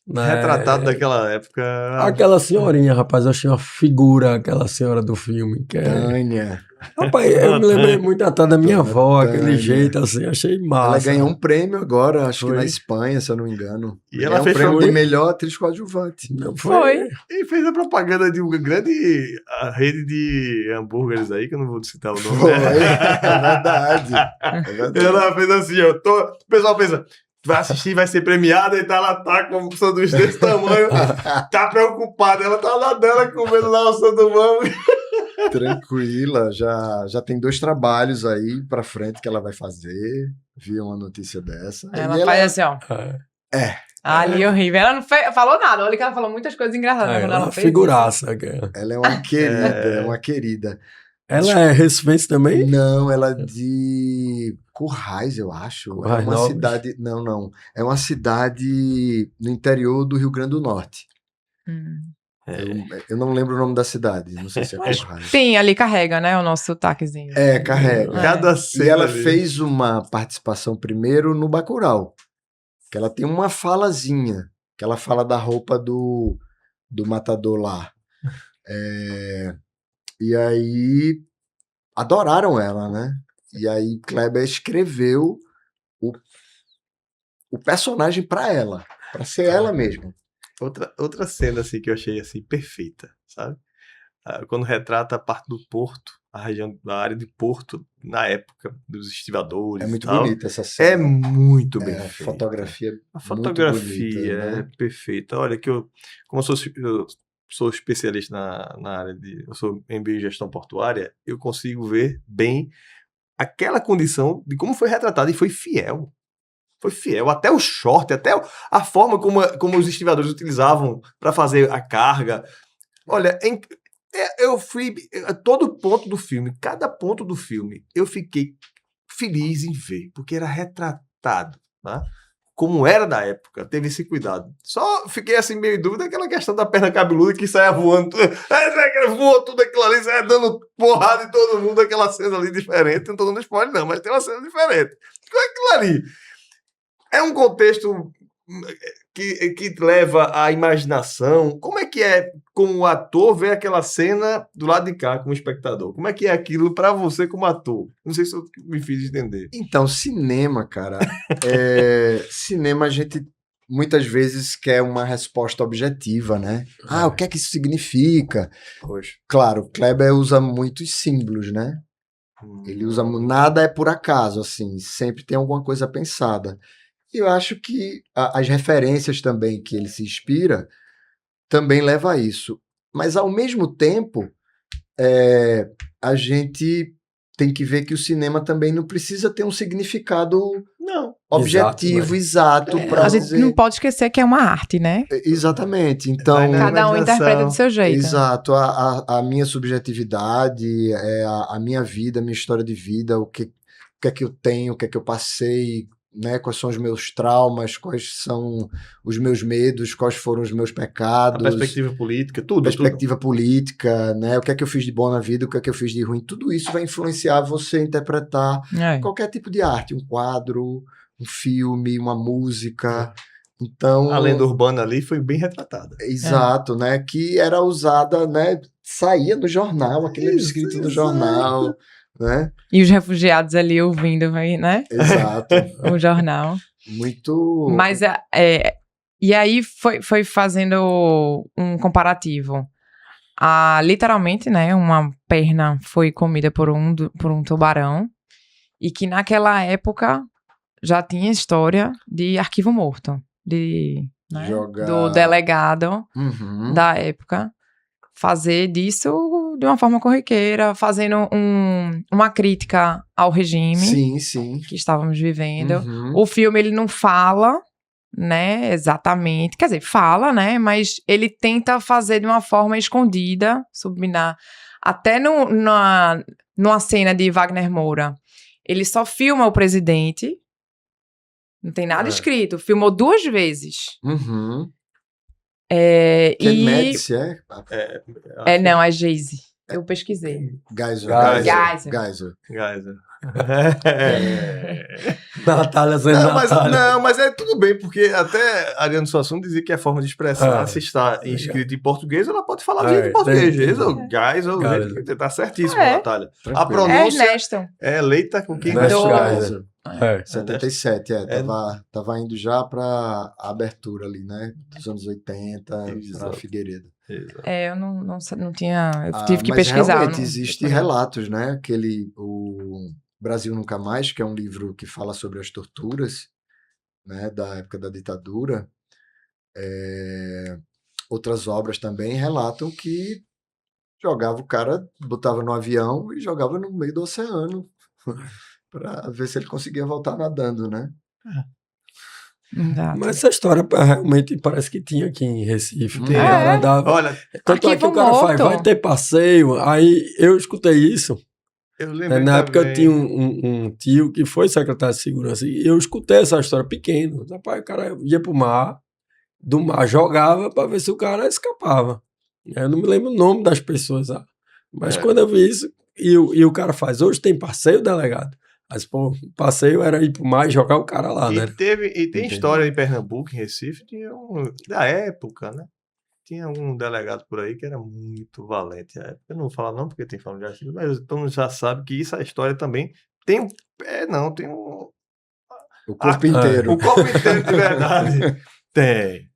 Né? Retratado daquela época. Aquela senhorinha, rapaz, eu achei uma figura, aquela senhora do filme, que é... Tânia. Rapaz, eu me lembrei muito até da minha avó, aquele Tânia. jeito, assim, achei massa. Ela ganhou um prêmio agora, acho que Foi. na Espanha, se eu não me engano. E ela ganhou um fez prêmio foi- de melhor atriz coadjuvante. Não Foi. E fez a propaganda de uma grande rede de hambúrgueres aí, que eu não vou citar o nome. Foi, é verdade. É verdade. Ela fez assim, ó. O pessoal pensa, vai assistir, vai ser premiada, e tá, ela tá com um sanduíche desse tamanho, tá preocupada. Ela tá lá dela comendo lá o sanduão. Tranquila, já tem 2 trabalhos aí pra frente que ela vai fazer. Vi uma notícia dessa. Ela E faz assim, ó. É. Ali, horrível. Ela não falou nada. Olha que ela falou muitas coisas engraçadas. Quando Ela ela é fez figuraça. Cara. Ela é uma querida, é uma querida. Ela é recifense também? Não, ela é de Currais, eu acho. Currais É uma Novos? cidade. Não. É uma cidade no interior do Rio Grande do Norte. Eu não lembro o nome da cidade. Não sei se é Mas Currais. Sim, ali carrega, né? O nosso sotaquezinho. É, carrega. Cada E cena ela ali. fez uma participação primeiro no Bacurau. Que ela tem uma falazinha. Que ela fala da roupa do matador lá. E aí adoraram ela, né? E aí Kleber escreveu o personagem pra ela. Pra ser ela mesma. Outra cena assim que eu achei assim perfeita, sabe? Quando retrata a parte do Porto, a região da área de Porto na época dos estivadores. É e muito tal. bonita essa É cena. muito bem A feita. fotografia A muito fotografia bonita, é né? perfeita. Olha que como eu sou especialista na área eu sou MBA em gestão portuária, eu consigo ver bem aquela condição de como foi retratado e foi fiel. Foi fiel, até o short, até a forma como os estivadores utilizavam para fazer a carga. Olha, eu fui. Todo ponto do filme, cada ponto do filme, eu fiquei feliz em ver, porque era retratado, tá? Como era da época, teve esse cuidado. Só fiquei assim meio em dúvida aquela questão da perna cabeluda que saia voando. Voou tudo aquilo ali, saia dando porrada em todo mundo, aquela cena ali diferente. Não tô dando spoiler, não, mas tem uma cena diferente. Aquilo ali é um contexto que leva à imaginação. Como é que é, como ator, ver aquela cena do lado de cá, como espectador? Como é que é aquilo para você como ator? Não sei se eu me fiz entender. Então, cinema, cara. Cinema a gente muitas vezes quer uma resposta objetiva, né? O que é que isso significa? Poxa. Claro, Kleber usa muitos símbolos, né? Ele usa nada é por acaso, assim, sempre tem alguma coisa pensada. E eu acho que as referências também que ele se inspira também leva a isso. Mas ao mesmo tempo, a gente tem que ver que o cinema também não precisa ter um significado objetivo, exato, para A gente dizer. não pode esquecer que é uma arte, né? Exatamente. Então, Cada um interpreta do seu jeito. exato, a minha subjetividade, a minha vida, a minha história de vida, o que é que eu tenho, o que é que eu passei, né? Quais são os meus traumas, quais são os meus medos, quais foram os meus A pecados, perspectiva política, tudo. perspectiva política, né? O que é que eu fiz de bom na vida, o que é que eu fiz de ruim, tudo isso vai influenciar você a interpretar qualquer tipo de arte, um quadro, um filme, uma música. Então, A lenda urbana ali foi bem retratada. exato, né? Que era usada, né? Saía no jornal, aquele era escrito no jornal, né? E os refugiados ali ouvindo, né? Exato. O jornal. Muito. Mas e aí foi fazendo um comparativo. Literalmente, né? Uma perna foi comida por um tubarão. E que naquela época já tinha história de arquivo morto. Né, do delegado da época. Fazer disso de uma forma corriqueira, fazendo uma crítica ao regime Sim. que estávamos vivendo. Uhum. O filme, ele não fala, né, exatamente. Quer dizer, fala, né, mas ele tenta fazer de uma forma escondida, subliminar. Até numa cena de Wagner Moura, ele só filma o presidente, não tem nada escrito, filmou 2 vezes. Uhum. É, Ken e... Médici, Não, é Jay-Z. Eu pesquisei. Geyser. Geyser. Natália sendo Natália. Não, mas é tudo bem, porque até Ariano Suassuna dizia que a forma de expressar, se está escrito em português, ela pode falar em português. Geyser, tá certíssimo, Natália. Tranquilo. A pronúncia Ernesto. é eleita com quem Ernesto gostou. Geyser. 77, tava indo já para a abertura ali, né? Dos anos 80, para Figueiredo. Eu não tinha. Eu tive que mas pesquisar. Realmente existem relatos, né? O Brasil Nunca Mais, que é um livro que fala sobre as torturas, né? Da época da ditadura. Outras obras também relatam que jogava o cara, botava no avião e jogava no meio do oceano para ver se ele conseguia voltar nadando, né? Mas essa história realmente parece que tinha aqui em Recife. Tem. Olha, tanto é que o cara faz, vai ter passeio. Aí eu escutei isso. Eu lembro. Na época eu tinha um tio que foi secretário de segurança e eu escutei essa história pequeno. Rapaz, o cara ia pro mar, do mar jogava para ver se o cara escapava. Eu não me lembro o nome das pessoas lá. Mas quando eu vi isso, e o cara faz, hoje tem passeio, delegado. Mas, pô, o passeio era ir pro mar e jogar o cara lá, né? Tem história em Pernambuco, em Recife, da época, né? Tinha um delegado por aí que era muito valente. Eu não vou falar não, porque tem falando de artigo, mas todo mundo já sabe que essa história também tem um... tem um... O corpo inteiro. O corpo inteiro, de verdade.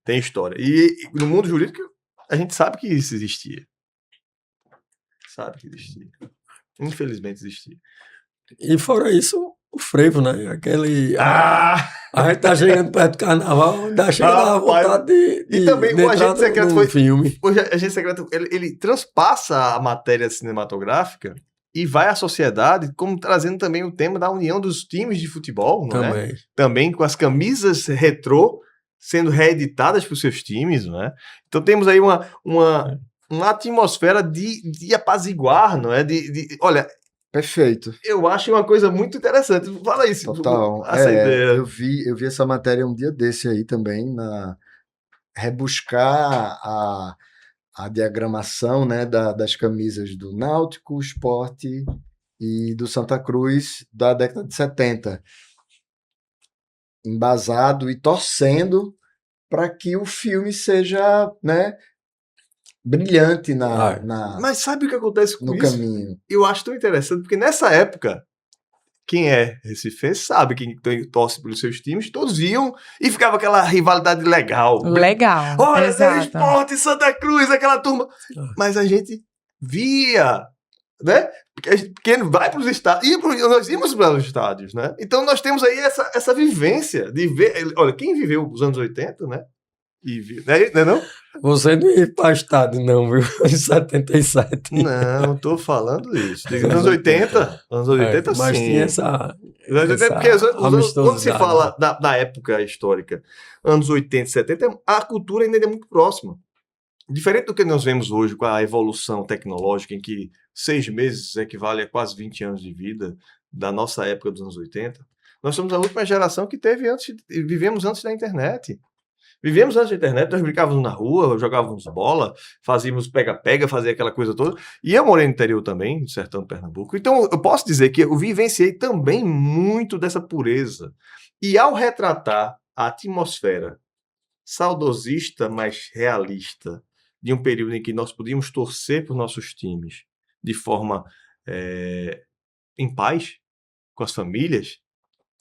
Tem história. E no mundo jurídico, a gente sabe que isso existia. Infelizmente existia. E fora isso, o frevo, né? Aquele... A gente tá chegando perto do carnaval, ainda chega a vontade de e também o Agente Secreto foi filme. O Agente Secreto, ele transpassa a matéria cinematográfica e vai à sociedade, como trazendo também o tema da união dos times de futebol, não é? Também com as camisas retrô sendo reeditadas por seus times, não é? Então temos aí uma atmosfera de apaziguar, não é? Olha... Perfeito. Eu acho uma coisa muito interessante. Fala isso. Total. Essa ideia. Eu vi essa matéria um dia desse aí também, rebuscar a diagramação, né, das camisas do Náutico, Sport e do Santa Cruz da década de 70. Embasado e torcendo para que o filme seja, né, brilhante Mas sabe o que acontece com no isso? Caminho. Eu acho tão interessante, porque nessa época, quem é recifense sabe, quem torce pelos seus times, todos iam e ficava aquela rivalidade legal. Olha, Sport, Santa Cruz, aquela turma. Mas a gente via, né? Quem vai para os estádios, nós íamos para os estádios, né? Então nós temos aí essa vivência de ver. Olha, quem viveu os anos 80, né? Não? Você não ia para estádio, não, viu? Em 77. Não tô falando isso. Nos anos 80. Anos 80, mas sim. tinha essa. Porque quando se fala da época histórica, anos 80 e 70, a cultura ainda é muito próxima. Diferente do que nós vemos hoje com a evolução tecnológica, em que 6 meses equivale a quase 20 anos de vida da nossa época dos anos 80, nós somos a última geração que vivemos antes da internet. Vivemos antes da internet, nós brincávamos na rua, jogávamos bola, fazíamos pega-pega, fazia aquela coisa toda. E eu morei no interior também, no sertão de Pernambuco. Então, eu posso dizer que eu vivenciei também muito dessa pureza. E ao retratar a atmosfera saudosista, mas realista, de um período em que nós podíamos torcer por nossos times de forma em paz, com as famílias,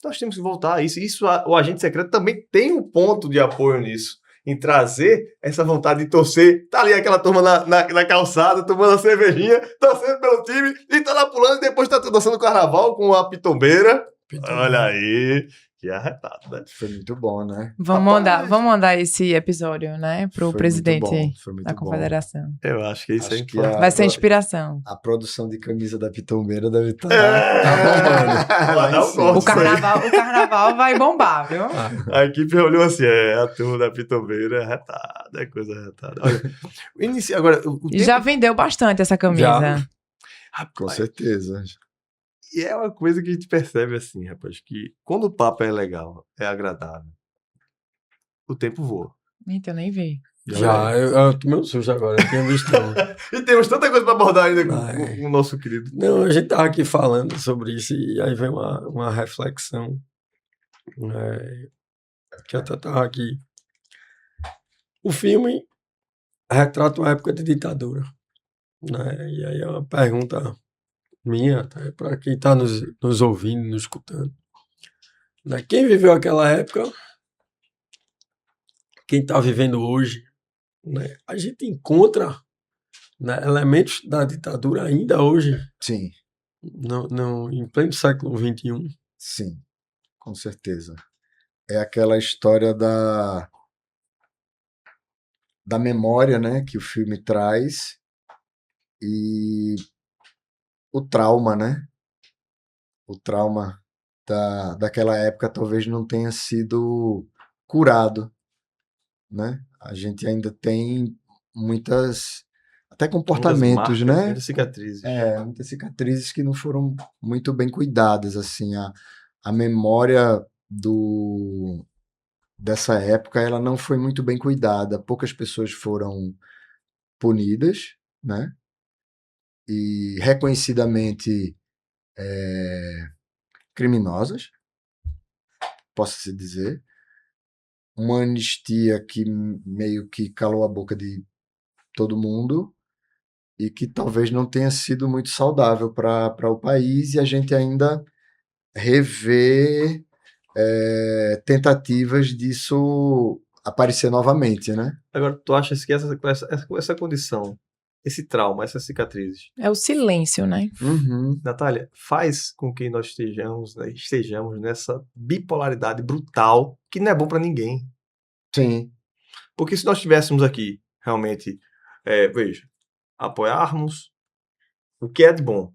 nós temos que voltar a isso. O Agente Secreto também tem um ponto de apoio nisso, em trazer essa vontade de torcer. Tá ali aquela turma na calçada, tomando a cervejinha, torcendo pelo time, e tá lá pulando, e depois tá dançando carnaval com a pitombeira. Olha aí, que é arretado, né? Foi muito bom, né? Vamos mandar esse episódio, né, pro Foi presidente muito bom, foi muito da bom. Confederação. Eu acho que isso é Acho que importante. Vai ser inspiração. a produção de camisa da Pitombeira deve estar Vai dar um corte. O carnaval vai bombar, viu? A equipe olhou assim, a turma da Pitombeira é retada, é coisa retada. Olha, agora, E já vendeu bastante essa camisa. Já. Com rapaz, certeza. e é uma coisa que a gente percebe assim, rapaz, que quando o papo é legal, é agradável, o tempo voa. Então, nem vi. Já, eu tomei um susto agora, eu tinha visto não. E temos tanta coisa para abordar ainda Ai. com o nosso querido. Não, a gente tava aqui falando sobre isso e aí vem uma reflexão, né, que eu até tava aqui. O filme retrata uma época de ditadura, né? E aí é uma pergunta minha, até para quem está nos ouvindo, nos escutando. Né? Quem viveu aquela época, quem está vivendo hoje, né? A gente encontra, né, elementos da ditadura ainda hoje, Sim, em pleno século XXI. sim, com certeza. É aquela história da memória, né, que o filme traz e o trauma, né? O trauma daquela época talvez não tenha sido curado, né? A gente ainda tem muitas, até comportamentos, Muitas marcas, né? muitas cicatrizes. Muitas cicatrizes que não foram muito bem cuidadas, assim, a memória dessa época, ela não foi muito bem cuidada, poucas pessoas foram punidas, né? E reconhecidamente criminosas, possa-se dizer. Uma anistia que meio que calou a boca de todo mundo e que talvez não tenha sido muito saudável para o país, e a gente ainda revê tentativas disso aparecer novamente, né? Agora, tu achas que essa condição, esse trauma, essas cicatrizes, É o silêncio, né? Natália, faz com que nós estejamos nessa bipolaridade brutal que não é bom para ninguém. Sim, Porque se nós tivéssemos aqui, realmente, veja, apoiarmos o que é de bom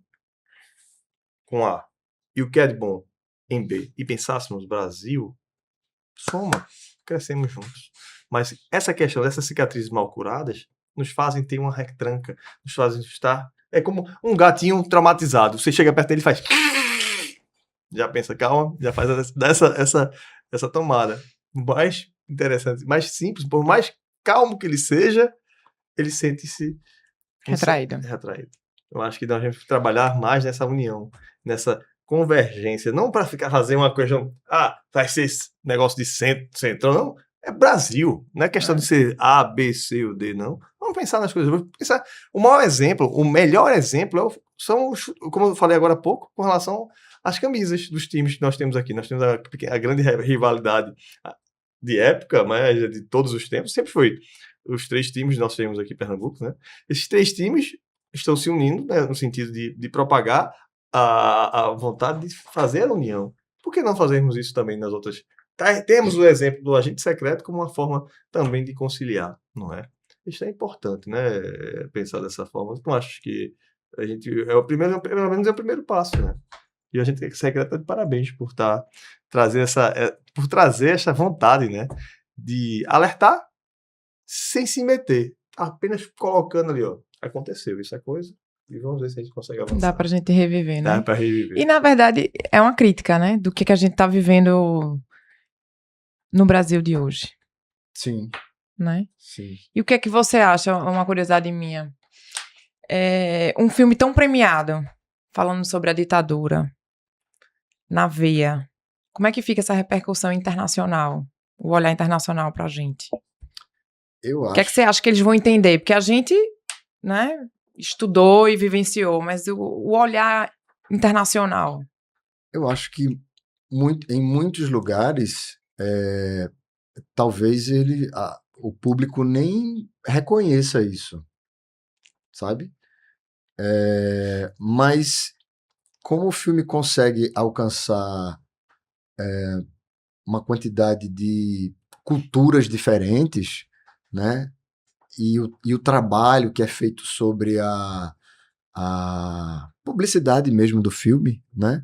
com A e o que é de bom em B e pensássemos Brasil, soma, crescemos juntos. Mas essa questão dessas cicatrizes mal curadas nos fazem ter uma retranca, nos fazem estar... É como um gatinho traumatizado. Você chega perto dele e faz... Já pensa, calma, já faz essa tomada. Mais interessante, mais simples, por mais calmo que ele seja, ele sente-se Retraído. retraído. Eu acho que nós temos que trabalhar mais nessa união, nessa convergência, não para ficar fazendo uma coisa, vai ser esse negócio de centro, não. É Brasil, não é questão de ser A, B, C ou D, não. Vamos pensar nas coisas. Vamos pensar. O maior exemplo, o melhor exemplo são, como eu falei agora há pouco, com relação às camisas dos times que nós temos aqui. Nós temos a grande rivalidade de época, mas de todos os tempos, sempre foi os 3 times que nós temos aqui em Pernambuco, né? Esses 3 times estão se unindo, né, no sentido de propagar a vontade de fazer a união. Por que não fazermos isso também nas outras? Temos o exemplo do agente secreto como uma forma também de conciliar, não é? Isso é importante, né? Pensar dessa forma. Eu acho que a gente pelo menos é o primeiro passo, né? E a gente secreta está de parabéns por trazer essa vontade, né? De alertar sem se meter, apenas colocando ali, ó, aconteceu isso é coisa, e vamos ver se a gente consegue avançar. Dá pra gente reviver, né? Dá pra reviver. E, na verdade, é uma crítica, né? Do que a gente tá vivendo no Brasil de hoje, sim, né? sim. E o que é que você acha, uma curiosidade minha, um filme tão premiado, falando sobre a ditadura, na veia, como é que fica essa repercussão internacional, o olhar internacional pra gente? Eu O que é que você acha que eles vão entender? Porque a gente, né, estudou e vivenciou, mas o olhar internacional. Eu acho que em muitos lugares, talvez o público nem reconheça isso, sabe? Mas como o filme consegue alcançar uma quantidade de culturas diferentes, né? E o trabalho que é feito sobre a publicidade mesmo do filme, né?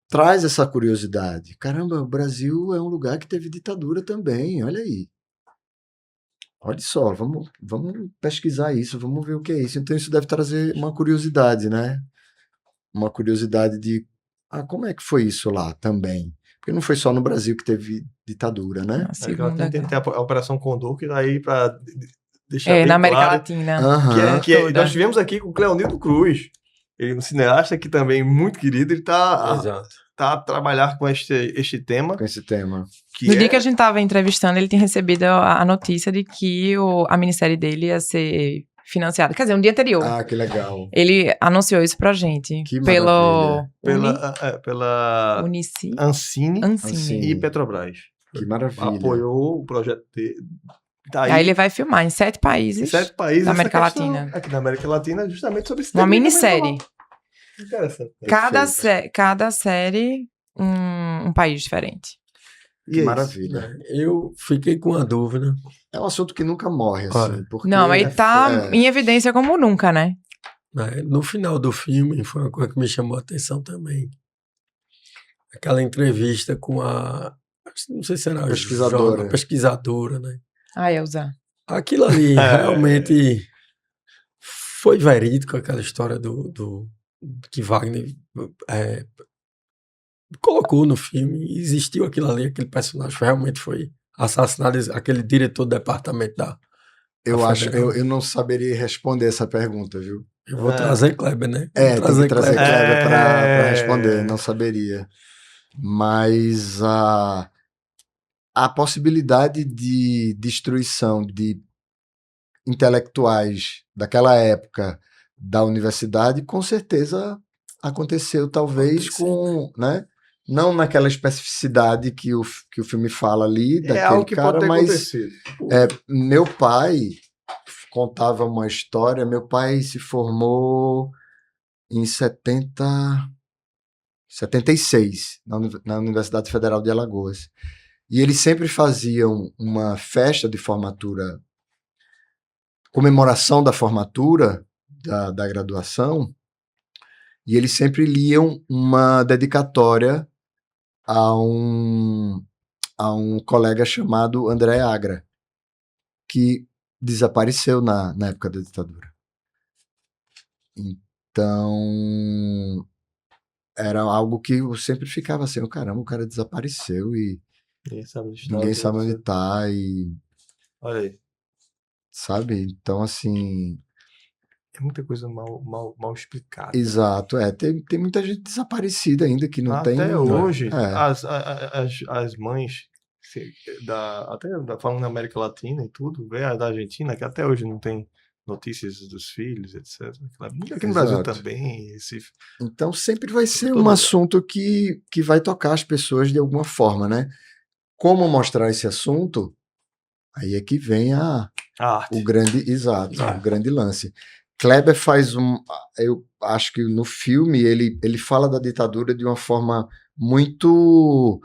Traz essa curiosidade. Caramba, o Brasil é um lugar que teve ditadura também, olha aí. Olha só, vamos pesquisar isso, vamos ver o que é isso. Então isso deve trazer uma curiosidade, né? Uma curiosidade de como é que foi isso lá também? Porque não foi só no Brasil que teve ditadura, né? Na É que ela Segunda tem Guerra. a Operação Condor, que daí para deixar bem Na América claro Latina. Aham. Toda. nós tivemos aqui com o Cleonildo Cruz, ele é um cineasta que também é muito querido, ele Exato. tá a trabalhar com este tema, Com esse tema. que No dia que a gente tava entrevistando, ele tinha recebido a notícia de que a minissérie dele ia ser financiada. Quer dizer, um dia anterior. Ah, que legal. Ele anunciou isso pra gente. Que Pelo pela Unici. Ancine Ancine. e Petrobras. Que maravilha. Apoiou o projeto dele. Tá Aí ele vai filmar em 7 países. em 7 países da América essa questão Latina. Aqui na América Latina, justamente sobre esse Uma tema. minissérie. Interessante. Cada série, um país diferente. Que E é maravilha. Eu fiquei com a dúvida. É um assunto que nunca morre, assim. Olha. Porque Não, aí tá em evidência como nunca, né? Né? No final do filme, foi uma coisa que me chamou a atenção também. Aquela entrevista com não sei se era a Pesquisadora. pesquisadora, né? Elza. Aquilo ali realmente foi verídico, aquela história do que Wagner colocou no filme. Existiu aquilo ali, aquele personagem realmente foi assassinado, aquele diretor do departamento da Eu acho, Federal. eu não saberia responder essa pergunta, viu? Eu vou trazer Kleber, né? Tem que trazer Kleber para É. responder, não saberia. Mas a possibilidade de destruição de intelectuais daquela época da universidade, com certeza aconteceu, talvez com, né? Não naquela especificidade que o filme fala ali, daquele algo que cara, pode ter mas acontecido. meu pai contava uma história. Meu pai se formou em 76 na Universidade Federal de Alagoas. E eles sempre faziam uma festa de formatura, comemoração da formatura, da graduação, e eles sempre liam uma dedicatória a um colega chamado André Agra, que desapareceu na época da ditadura. Então, era algo que eu sempre ficava assim, caramba, o cara desapareceu e ninguém sabe onde tá, e Olha aí. sabe? Então, assim, É muita coisa mal explicada. exato, tem muita gente desaparecida ainda que não tem... Até hoje, É. as mães, falando da América Latina e tudo, vê a da Argentina, que até hoje não tem notícias dos filhos, etc. Aqui no Brasil Exato. também. Então sempre vai ser todo um lugar. assunto que vai tocar as pessoas de alguma forma, né? Como mostrar esse assunto? Aí é que vem A arte. o grande lance. Kleber faz eu acho que no filme ele fala da ditadura de uma forma muito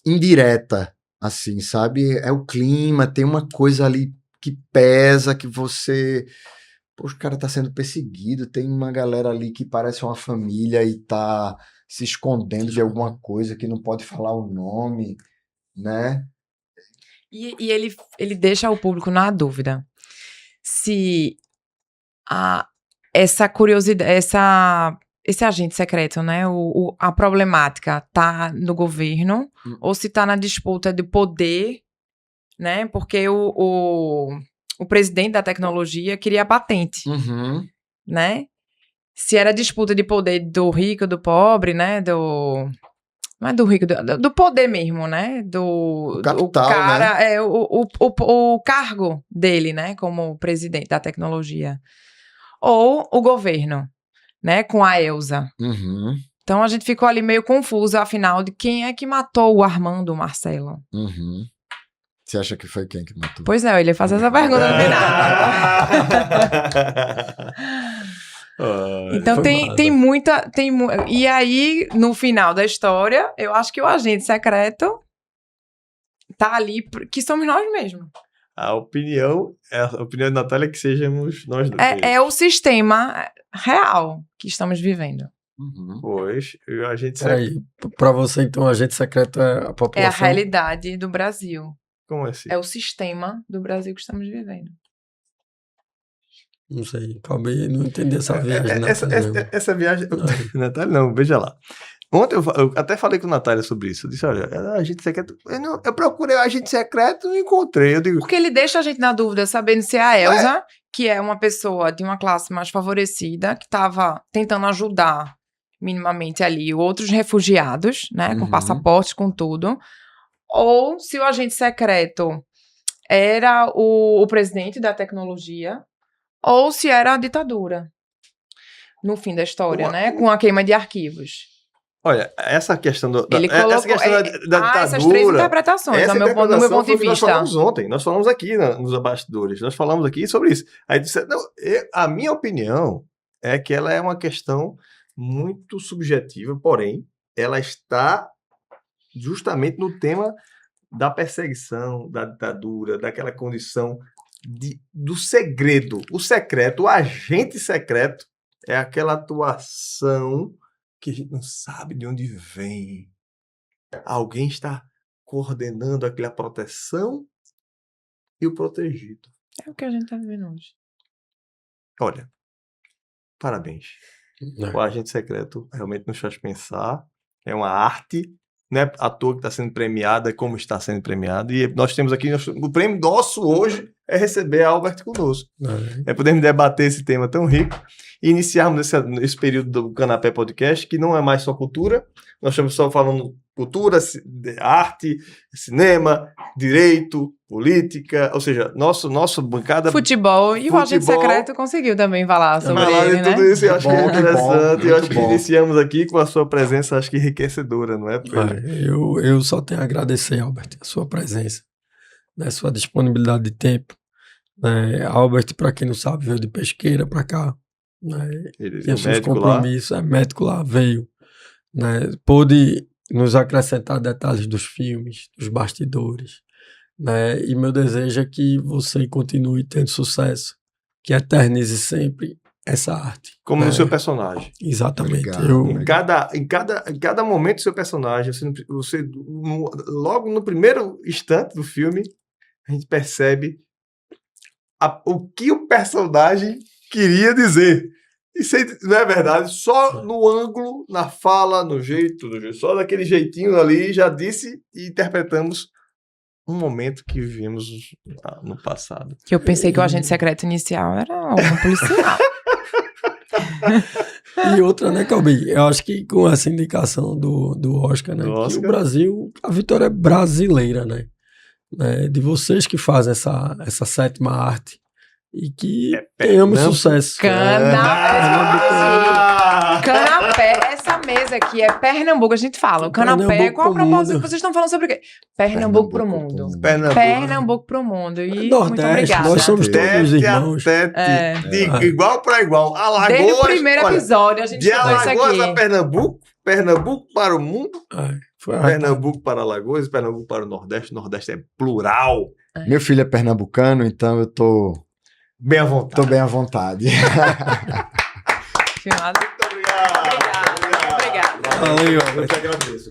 indireta, assim, sabe? É o clima, tem uma coisa ali que pesa, que você... Pô, o cara tá sendo perseguido, tem uma galera ali que parece uma família e tá se escondendo de alguma coisa que não pode falar o nome, né? E ele deixa o público na dúvida se essa curiosidade, esse agente secreto, né, a problemática tá no governo ou se tá na disputa de poder, né, porque o presidente da tecnologia queria a patente, Uhum. né, se era disputa de poder do rico, do pobre, né, não é do rico, do poder mesmo, né? O capital, cara, né? O cargo dele, né? Como presidente da tecnologia. Ou o governo, né? Com a Elza. Uhum. Então a gente ficou ali meio confuso, afinal, de quem é que matou o Armando, o Marcelo. Uhum. Você acha que foi quem que matou? Pois é, eu ia fazer essa pergunta no final. Então tem muita... E aí, no final da história, eu acho que o agente secreto tá ali, que somos nós mesmos. A opinião de Natália é que sejamos nós dois. É o sistema real que estamos vivendo. Pois, a gente Peraí, pra você, então, o agente secreto é a população? É a realidade do Brasil. Como assim? É o sistema do Brasil que estamos vivendo. Não sei, acabei não entender essa viagem. Essa viagem... Natália, não, veja lá. Ontem eu até falei com a Natália sobre isso. Eu disse, olha, agente secreto... Eu procurei o agente secreto e não encontrei. Eu digo... Porque ele deixa a gente na dúvida, sabendo se é a Elza, que é uma pessoa de uma classe mais favorecida, que estava tentando ajudar minimamente ali outros refugiados, né, com passaportes, com tudo, ou se o agente secreto era o presidente da tecnologia, ou se era a ditadura, no fim da história, né, com a queima de arquivos. Olha, essa questão Ele colocou, essa questão da ditadura... essas três interpretações, do meu ponto de vista. Nós falamos ontem, nós falamos aqui nos bastidores, nós falamos aqui sobre isso. Aí disse, não, a minha opinião é que ela é uma questão muito subjetiva, porém, ela está justamente no tema da perseguição, da ditadura, daquela condição do segredo. O secreto, o agente secreto, é aquela atuação que a gente não sabe de onde vem. Alguém está coordenando aquela proteção e o protegido. É o que a gente está vivendo hoje. Olha, parabéns. O agente secreto realmente nos faz pensar. É uma arte, não é à toa que está sendo premiada como está sendo premiada. E nós temos aqui, o prêmio nosso hoje é receber a Albert conosco. É podermos debater esse tema tão rico e iniciarmos esse período do Canapé Podcast, que não é mais só cultura. Nós estamos só falando cultura, arte, cinema, direito, política, ou seja, nosso bancada... Futebol, e o agente secreto conseguiu também falar sobre ele, né? Tudo isso eu acho que é interessante, eu acho que iniciamos aqui com a sua presença, acho que enriquecedora, não é, Pedro? Eu só tenho a agradecer, Albert, a sua presença, né, sua disponibilidade de tempo. Albert, para quem não sabe, veio de Pesqueira para cá, né, tinha seus compromissos, é médico lá, veio, né, pôde nos acrescentar detalhes dos filmes, dos bastidores, né, e meu desejo é que você continue tendo sucesso, que eternize sempre essa arte. Como no seu personagem. Exatamente. Em cada momento do seu personagem, logo no primeiro instante do filme, a gente percebe o que o personagem queria dizer. Isso não é verdade, só no ângulo, na fala, no jeito, só daquele jeitinho ali, já disse e interpretamos um momento que vivemos no passado. Que eu pensei que o agente secreto inicial era um policial. E outra, né, Calbi? Eu acho que com essa indicação do Oscar, né? Que o Brasil, a vitória é brasileira, né? De vocês que fazem essa sétima arte. E que tenhamos sucesso. Canapé, essa mesa aqui é Pernambuco, a gente fala. O canapé, qual a propósito? Vocês estão falando sobre o quê? Pernambuco pro mundo. Pernambuco pro mundo. E Nordeste, muito obrigada. Nós somos todos irmãos. De igual para igual. Alagoas, desde o primeiro episódio a gente falou isso aqui. De Alagoas a Pernambuco, Pernambuco para o mundo, Pernambuco para Alagoas, Pernambuco para o Nordeste. Nordeste é plural. Meu filho é pernambucano, então eu tô bem à vontade. Tô bem à vontade. Filmado. Muito obrigado. Obrigada. Valeu, eu te agradeço.